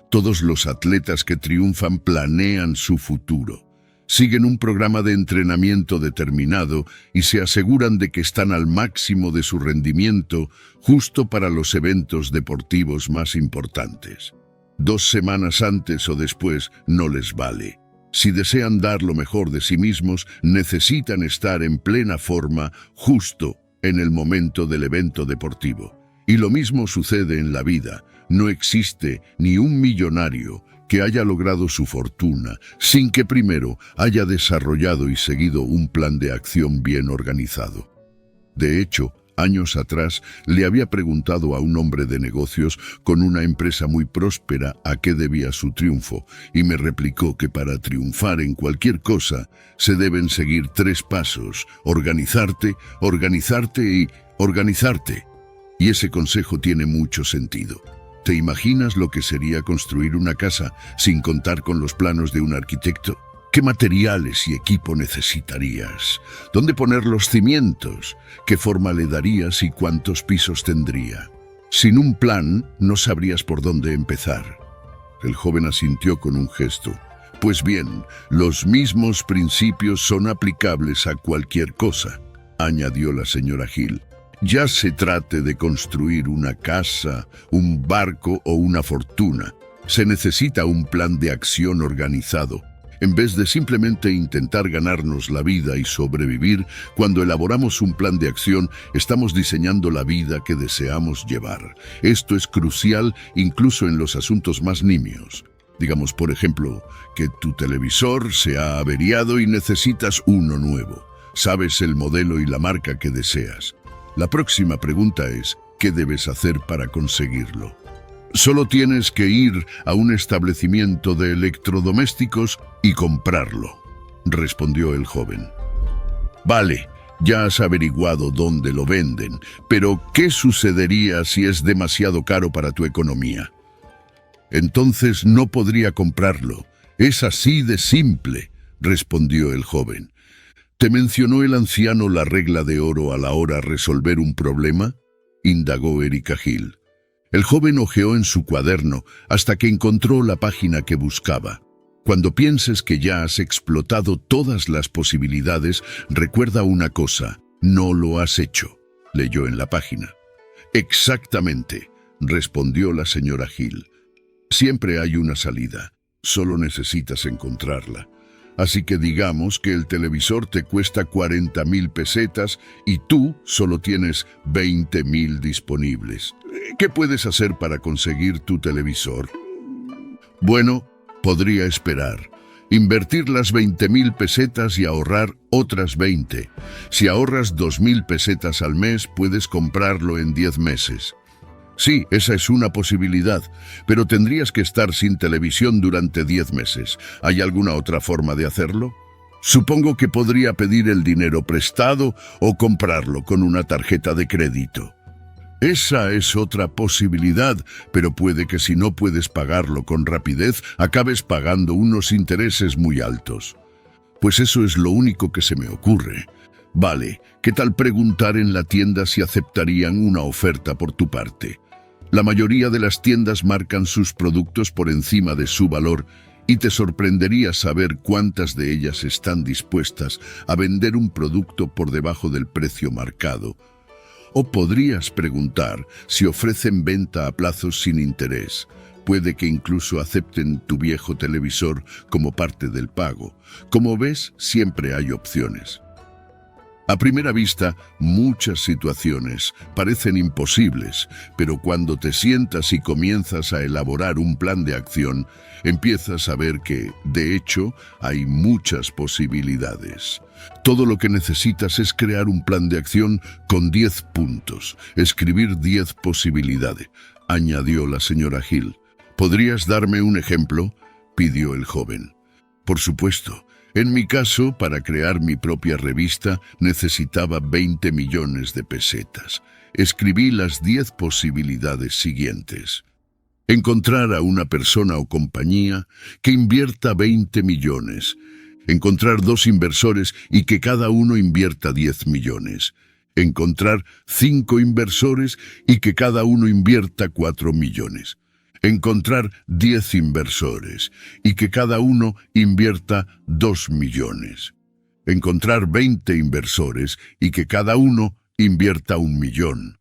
Todos los atletas que triunfan planean su futuro. Siguen un programa de entrenamiento determinado y se aseguran de que están al máximo de su rendimiento justo para los eventos deportivos más importantes. 2 semanas antes o después no les vale. Si desean dar lo mejor de sí mismos, necesitan estar en plena forma justo en el momento del evento deportivo. Y lo mismo sucede en la vida. No existe ni un millonario que haya logrado su fortuna sin que primero haya desarrollado y seguido un plan de acción bien organizado. De hecho, años atrás le había preguntado a un hombre de negocios con una empresa muy próspera a qué debía su triunfo, y me replicó que para triunfar en cualquier cosa se deben seguir 3 pasos: organizarte, organizarte y organizarte. Y ese consejo tiene mucho sentido. ¿Te imaginas lo que sería construir una casa sin contar con los planos de un arquitecto? ¿Qué materiales y equipo necesitarías? ¿Dónde poner los cimientos? ¿Qué forma le darías y cuántos pisos tendría? Sin un plan, no sabrías por dónde empezar. El joven asintió con un gesto. Pues bien, los mismos principios son aplicables a cualquier cosa, añadió la señora Hill. Ya se trate de construir una casa, un barco o una fortuna, se necesita un plan de acción organizado. En vez de simplemente intentar ganarnos la vida y sobrevivir, cuando elaboramos un plan de acción, estamos diseñando la vida que deseamos llevar. Esto es crucial incluso en los asuntos más nimios. Digamos, por ejemplo, que tu televisor se ha averiado y necesitas uno nuevo. Sabes el modelo y la marca que deseas. La próxima pregunta es, ¿qué debes hacer para conseguirlo? Solo tienes que ir a un establecimiento de electrodomésticos y comprarlo, respondió el joven. Vale, ya has averiguado dónde lo venden, pero ¿qué sucedería si es demasiado caro para tu economía? Entonces no podría comprarlo. Es así de simple, respondió el joven. ¿Te mencionó el anciano la regla de oro a la hora de resolver un problema?, indagó Erika Hill. El joven hojeó en su cuaderno hasta que encontró la página que buscaba. Cuando pienses que ya has explotado todas las posibilidades, recuerda una cosa: no lo has hecho, leyó en la página. Exactamente, respondió la señora Hill. Siempre hay una salida, solo necesitas encontrarla. Así que digamos que el televisor te cuesta 40.000 pesetas y tú solo tienes 20.000 disponibles. ¿Qué puedes hacer para conseguir tu televisor? Bueno, podría esperar. Invertir las 20.000 pesetas y ahorrar otras 20. Si ahorras 2.000 pesetas al mes, puedes comprarlo en 10 meses. Sí, esa es una posibilidad, pero tendrías que estar sin televisión durante 10 meses. ¿Hay alguna otra forma de hacerlo? Supongo que podría pedir el dinero prestado o comprarlo con una tarjeta de crédito. Esa es otra posibilidad, pero puede que si no puedes pagarlo con rapidez, acabes pagando unos intereses muy altos. Pues eso es lo único que se me ocurre. Vale, ¿qué tal preguntar en la tienda si aceptarían una oferta por tu parte? La mayoría de las tiendas marcan sus productos por encima de su valor y te sorprendería saber cuántas de ellas están dispuestas a vender un producto por debajo del precio marcado. O podrías preguntar si ofrecen venta a plazos sin interés. Puede que incluso acepten tu viejo televisor como parte del pago. Como ves, siempre hay opciones. A primera vista, muchas situaciones parecen imposibles, pero cuando te sientas y comienzas a elaborar un plan de acción, empiezas a ver que, de hecho, hay muchas posibilidades. Todo lo que necesitas es crear un plan de acción con 10 puntos, escribir 10 posibilidades, añadió la señora Hill. ¿Podrías darme un ejemplo?, pidió el joven. Por supuesto. En mi caso, para crear mi propia revista, necesitaba 20 millones de pesetas. Escribí las 10 posibilidades siguientes. Encontrar a una persona o compañía que invierta 20 millones. Encontrar 2 inversores y que cada uno invierta 10 millones. Encontrar 5 inversores y que cada uno invierta 4 millones. Encontrar 10 inversores y que cada uno invierta 2 millones. Encontrar 20 inversores y que cada uno invierta 1 millón.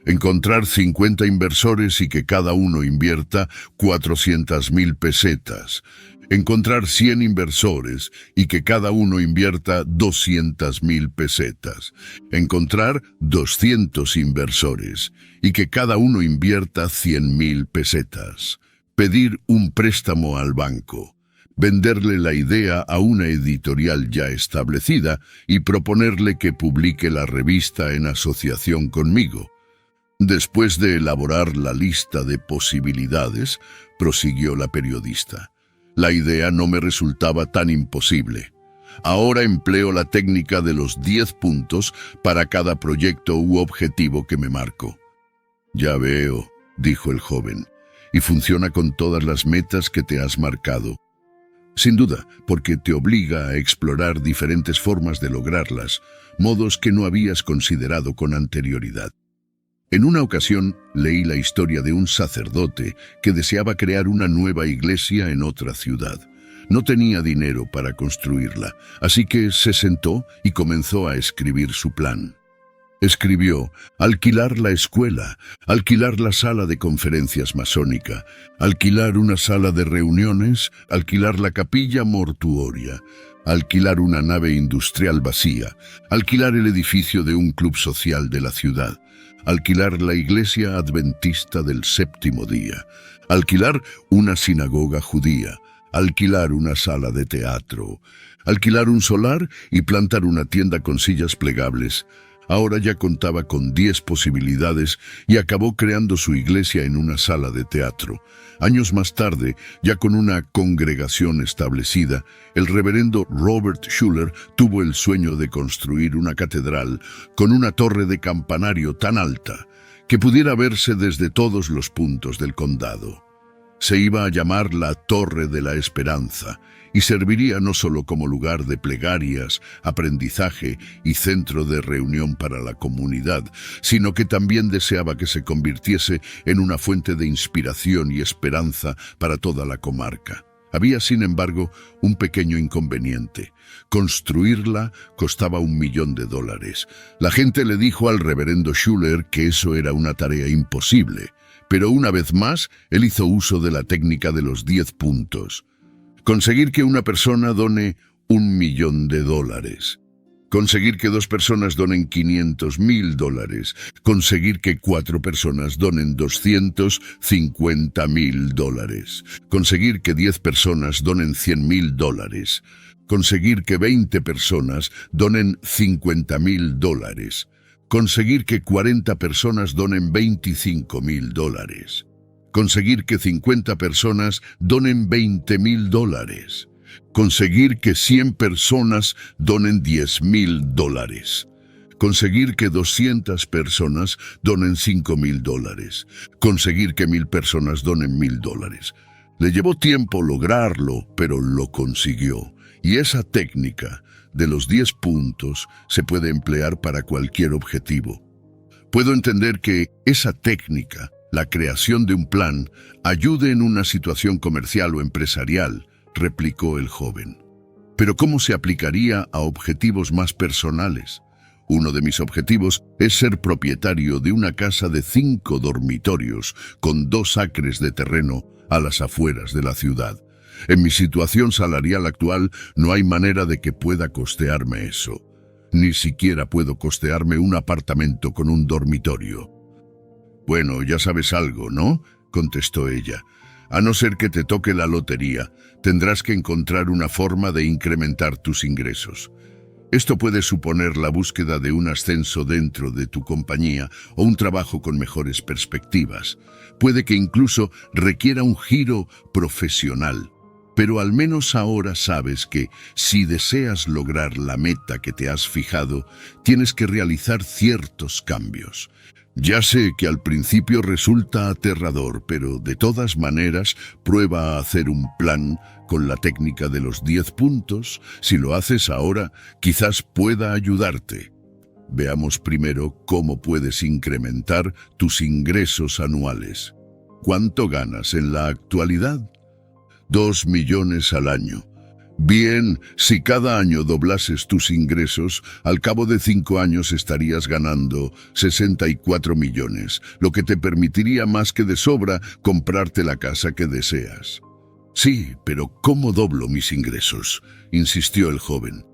Encontrar 50 inversores y que cada uno invierta 400.000 pesetas. Encontrar 100 inversores y que cada uno invierta 200.000 pesetas. Encontrar 200 inversores y que cada uno invierta 100.000 pesetas. Pedir un préstamo al banco. Venderle la idea a una editorial ya establecida y proponerle que publique la revista en asociación conmigo. Después de elaborar la lista de posibilidades, prosiguió la periodista, la idea no me resultaba tan imposible. Ahora empleo la técnica de los 10 puntos para cada proyecto u objetivo que me marco. Ya veo, dijo el joven, y funciona con todas las metas que te has marcado. Sin duda, porque te obliga a explorar diferentes formas de lograrlas, modos que no habías considerado con anterioridad. En una ocasión leí la historia de un sacerdote que deseaba crear una nueva iglesia en otra ciudad. No tenía dinero para construirla, así que se sentó y comenzó a escribir su plan. Escribió: alquilar la escuela, alquilar la sala de conferencias masónica, alquilar una sala de reuniones, alquilar la capilla mortuoria, alquilar una nave industrial vacía, alquilar el edificio de un club social de la ciudad, alquilar la iglesia adventista del séptimo día, alquilar una sinagoga judía, alquilar una sala de teatro, alquilar un solar y plantar una tienda con sillas plegables. Ahora ya contaba con 10 posibilidades y acabó creando su iglesia en una sala de teatro. Años más tarde, ya con una congregación establecida, el reverendo Robert Schuller tuvo el sueño de construir una catedral con una torre de campanario tan alta que pudiera verse desde todos los puntos del condado. Se iba a llamar la Torre de la Esperanza y serviría no solo como lugar de plegarias, aprendizaje y centro de reunión para la comunidad, sino que también deseaba que se convirtiese en una fuente de inspiración y esperanza para toda la comarca. Había, sin embargo, un pequeño inconveniente. Construirla costaba $1 millón. La gente le dijo al reverendo Schuller que eso era una tarea imposible, pero una vez más, él hizo uso de la técnica de los 10 puntos. Conseguir que una persona done $1 millón. Conseguir que 2 personas donen $500.000. Conseguir que 4 personas donen $250.000. Conseguir que 10 personas donen $100.000. Conseguir que 20 personas donen $50.000. Conseguir que 40 personas donen $25.000. Conseguir que 50 personas donen $20.000. Conseguir que 100 personas donen $10.000. Conseguir que 200 personas donen $5.000. Conseguir que 1,000 personas donen $1,000. Le llevó tiempo lograrlo, pero lo consiguió. Y esa técnica de los 10 puntos se puede emplear para cualquier objetivo. Puedo entender que esa técnica, la creación de un plan, ayude en una situación comercial o empresarial, replicó el joven. Pero ¿cómo se aplicaría a objetivos más personales? Uno de mis objetivos es ser propietario de una casa de 5 dormitorios con 2 acres de terreno a las afueras de la ciudad. En mi situación salarial actual no hay manera de que pueda costearme eso. Ni siquiera puedo costearme un apartamento con un dormitorio. Bueno, ya sabes algo, ¿no?, contestó ella. A no ser que te toque la lotería, tendrás que encontrar una forma de incrementar tus ingresos. Esto puede suponer la búsqueda de un ascenso dentro de tu compañía o un trabajo con mejores perspectivas. Puede que incluso requiera un giro profesional. Pero al menos ahora sabes que, si deseas lograr la meta que te has fijado, tienes que realizar ciertos cambios. Ya sé que al principio resulta aterrador, pero de todas maneras, prueba a hacer un plan con la técnica de los 10 puntos. Si lo haces ahora, quizás pueda ayudarte. Veamos primero cómo puedes incrementar tus ingresos anuales. ¿Cuánto ganas en la actualidad? 2 millones al año. Bien, si cada año doblases tus ingresos, al cabo de 5 años estarías ganando 64 millones, lo que te permitiría más que de sobra comprarte la casa que deseas. Sí, pero ¿cómo doblo mis ingresos?, insistió el joven.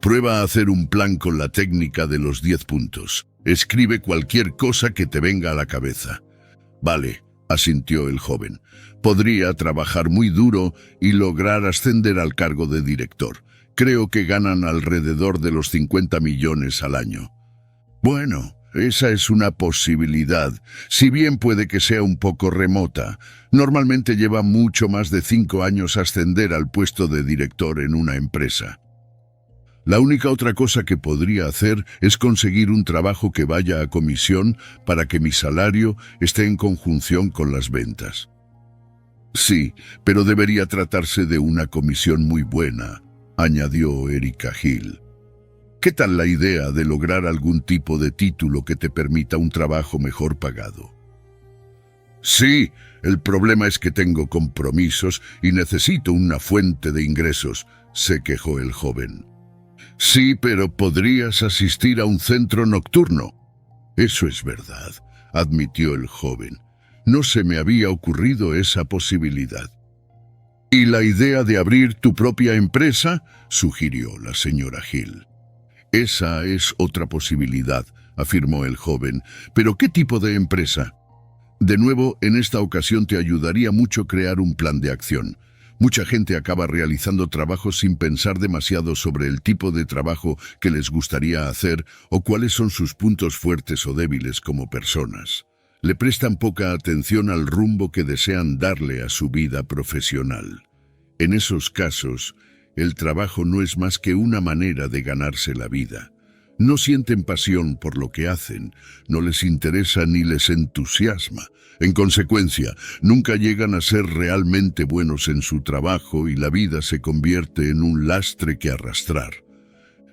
Prueba a hacer un plan con la técnica de los 10 puntos. Escribe cualquier cosa que te venga a la cabeza. Vale, asintió el joven. Podría trabajar muy duro y lograr ascender al cargo de director. Creo que ganan alrededor de los 50 millones al año. Bueno, esa es una posibilidad, si bien puede que sea un poco remota. Normalmente lleva mucho más de 5 años ascender al puesto de director en una empresa. La única otra cosa que podría hacer es conseguir un trabajo que vaya a comisión para que mi salario esté en conjunción con las ventas. Sí, pero debería tratarse de una comisión muy buena, añadió Erika Hill. ¿Qué tal la idea de lograr algún tipo de título que te permita un trabajo mejor pagado? Sí, el problema es que tengo compromisos y necesito una fuente de ingresos, se quejó el joven. Sí, pero podrías asistir a un centro nocturno. Eso es verdad, admitió el joven. No se me había ocurrido esa posibilidad. ¿Y la idea de abrir tu propia empresa?, sugirió la señora Hill. Esa es otra posibilidad, afirmó el joven. ¿Pero qué tipo de empresa? De nuevo, en esta ocasión te ayudaría mucho crear un plan de acción. Mucha gente acaba realizando trabajos sin pensar demasiado sobre el tipo de trabajo que les gustaría hacer o cuáles son sus puntos fuertes o débiles como personas. Le prestan poca atención al rumbo que desean darle a su vida profesional. En esos casos, el trabajo no es más que una manera de ganarse la vida. No sienten pasión por lo que hacen, no les interesa ni les entusiasma. En consecuencia, nunca llegan a ser realmente buenos en su trabajo y la vida se convierte en un lastre que arrastrar.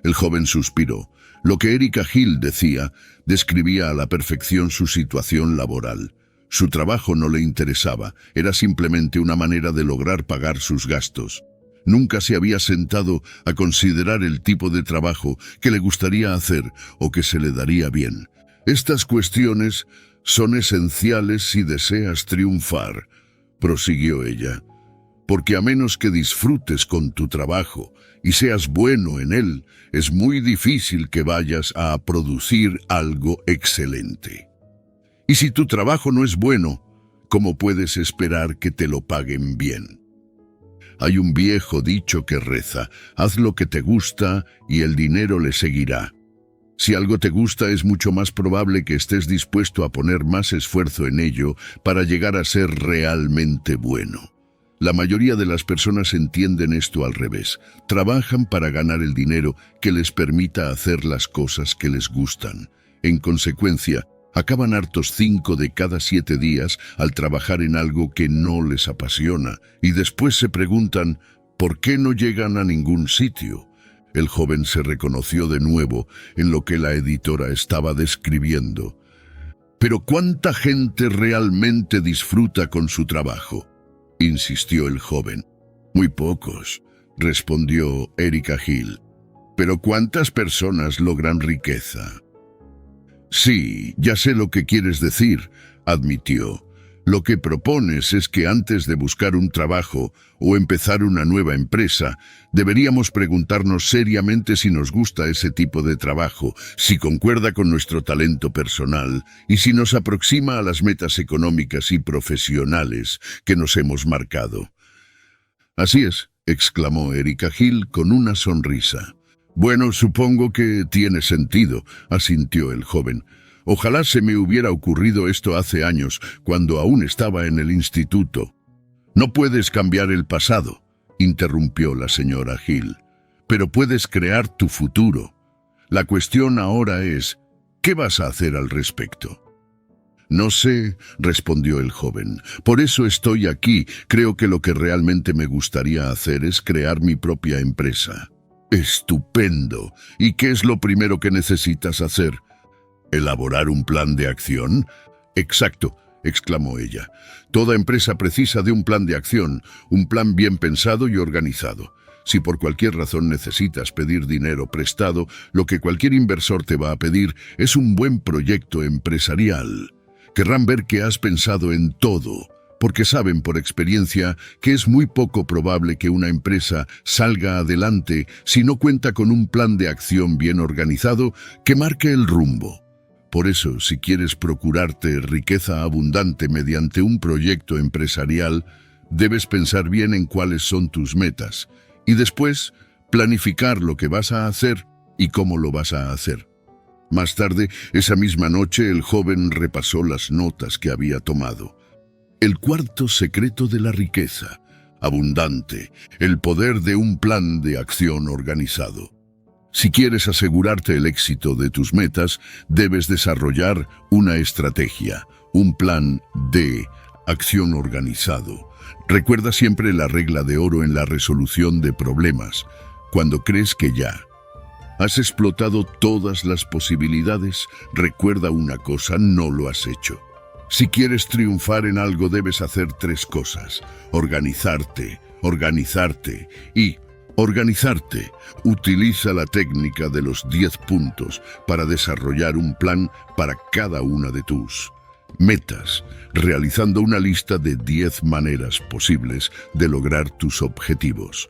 El joven suspiró. Lo que Erika Hill decía describía a la perfección su situación laboral. Su trabajo no le interesaba, era simplemente una manera de lograr pagar sus gastos. Nunca se había sentado a considerar el tipo de trabajo que le gustaría hacer o que se le daría bien. Estas cuestiones son esenciales si deseas triunfar, prosiguió ella, porque a menos que disfrutes con tu trabajo y seas bueno en él, es muy difícil que vayas a producir algo excelente. Y si tu trabajo no es bueno, ¿cómo puedes esperar que te lo paguen bien? Hay un viejo dicho que reza: haz lo que te gusta y el dinero le seguirá. Si algo te gusta, es mucho más probable que estés dispuesto a poner más esfuerzo en ello para llegar a ser realmente bueno. La mayoría de las personas entienden esto al revés. Trabajan para ganar el dinero que les permita hacer las cosas que les gustan. En consecuencia, acaban hartos 5 de cada 7 días al trabajar en algo que no les apasiona y después se preguntan ¿por qué no llegan a ningún sitio? El joven se reconoció de nuevo en lo que la editora estaba describiendo. ¿Pero cuánta gente realmente disfruta con su trabajo?, insistió el joven. Muy pocos, respondió Erika Hill. ¿Pero cuántas personas logran riqueza? Sí, ya sé lo que quieres decir, admitió. Lo que propones es que antes de buscar un trabajo o empezar una nueva empresa, deberíamos preguntarnos seriamente si nos gusta ese tipo de trabajo, si concuerda con nuestro talento personal y si nos aproxima a las metas económicas y profesionales que nos hemos marcado. Así es, exclamó Erika Hill con una sonrisa. Bueno, supongo que tiene sentido, asintió el joven. Ojalá se me hubiera ocurrido esto hace años, cuando aún estaba en el instituto. No puedes cambiar el pasado, interrumpió la señora Hill, pero puedes crear tu futuro. La cuestión ahora es, ¿qué vas a hacer al respecto? No sé, respondió el joven. Por eso estoy aquí. Creo que lo que realmente me gustaría hacer es crear mi propia empresa. Estupendo. ¿Y qué es lo primero que necesitas hacer? ¿Elaborar un plan de acción? Exacto, exclamó ella. Toda empresa precisa de un plan de acción, un plan bien pensado y organizado. Si por cualquier razón necesitas pedir dinero prestado, lo que cualquier inversor te va a pedir es un buen proyecto empresarial. Querrán ver que has pensado en todo, porque saben por experiencia que es muy poco probable que una empresa salga adelante si no cuenta con un plan de acción bien organizado que marque el rumbo. Por eso, si quieres procurarte riqueza abundante mediante un proyecto empresarial, debes pensar bien en cuáles son tus metas y después planificar lo que vas a hacer y cómo lo vas a hacer. Más tarde, esa misma noche, el joven repasó las notas que había tomado. El cuarto secreto de la riqueza, abundante, el poder de un plan de acción organizado. Si quieres asegurarte el éxito de tus metas, debes desarrollar una estrategia, un plan de acción organizado. Recuerda siempre la regla de oro en la resolución de problemas. Cuando crees que ya has explotado todas las posibilidades, recuerda una cosa, no lo has hecho. Si quieres triunfar en algo, debes hacer 3 cosas. Organizarte, organizarte y organizarte. Utiliza la técnica de los 10 puntos para desarrollar un plan para cada una de tus metas, realizando una lista de 10 maneras posibles de lograr tus objetivos.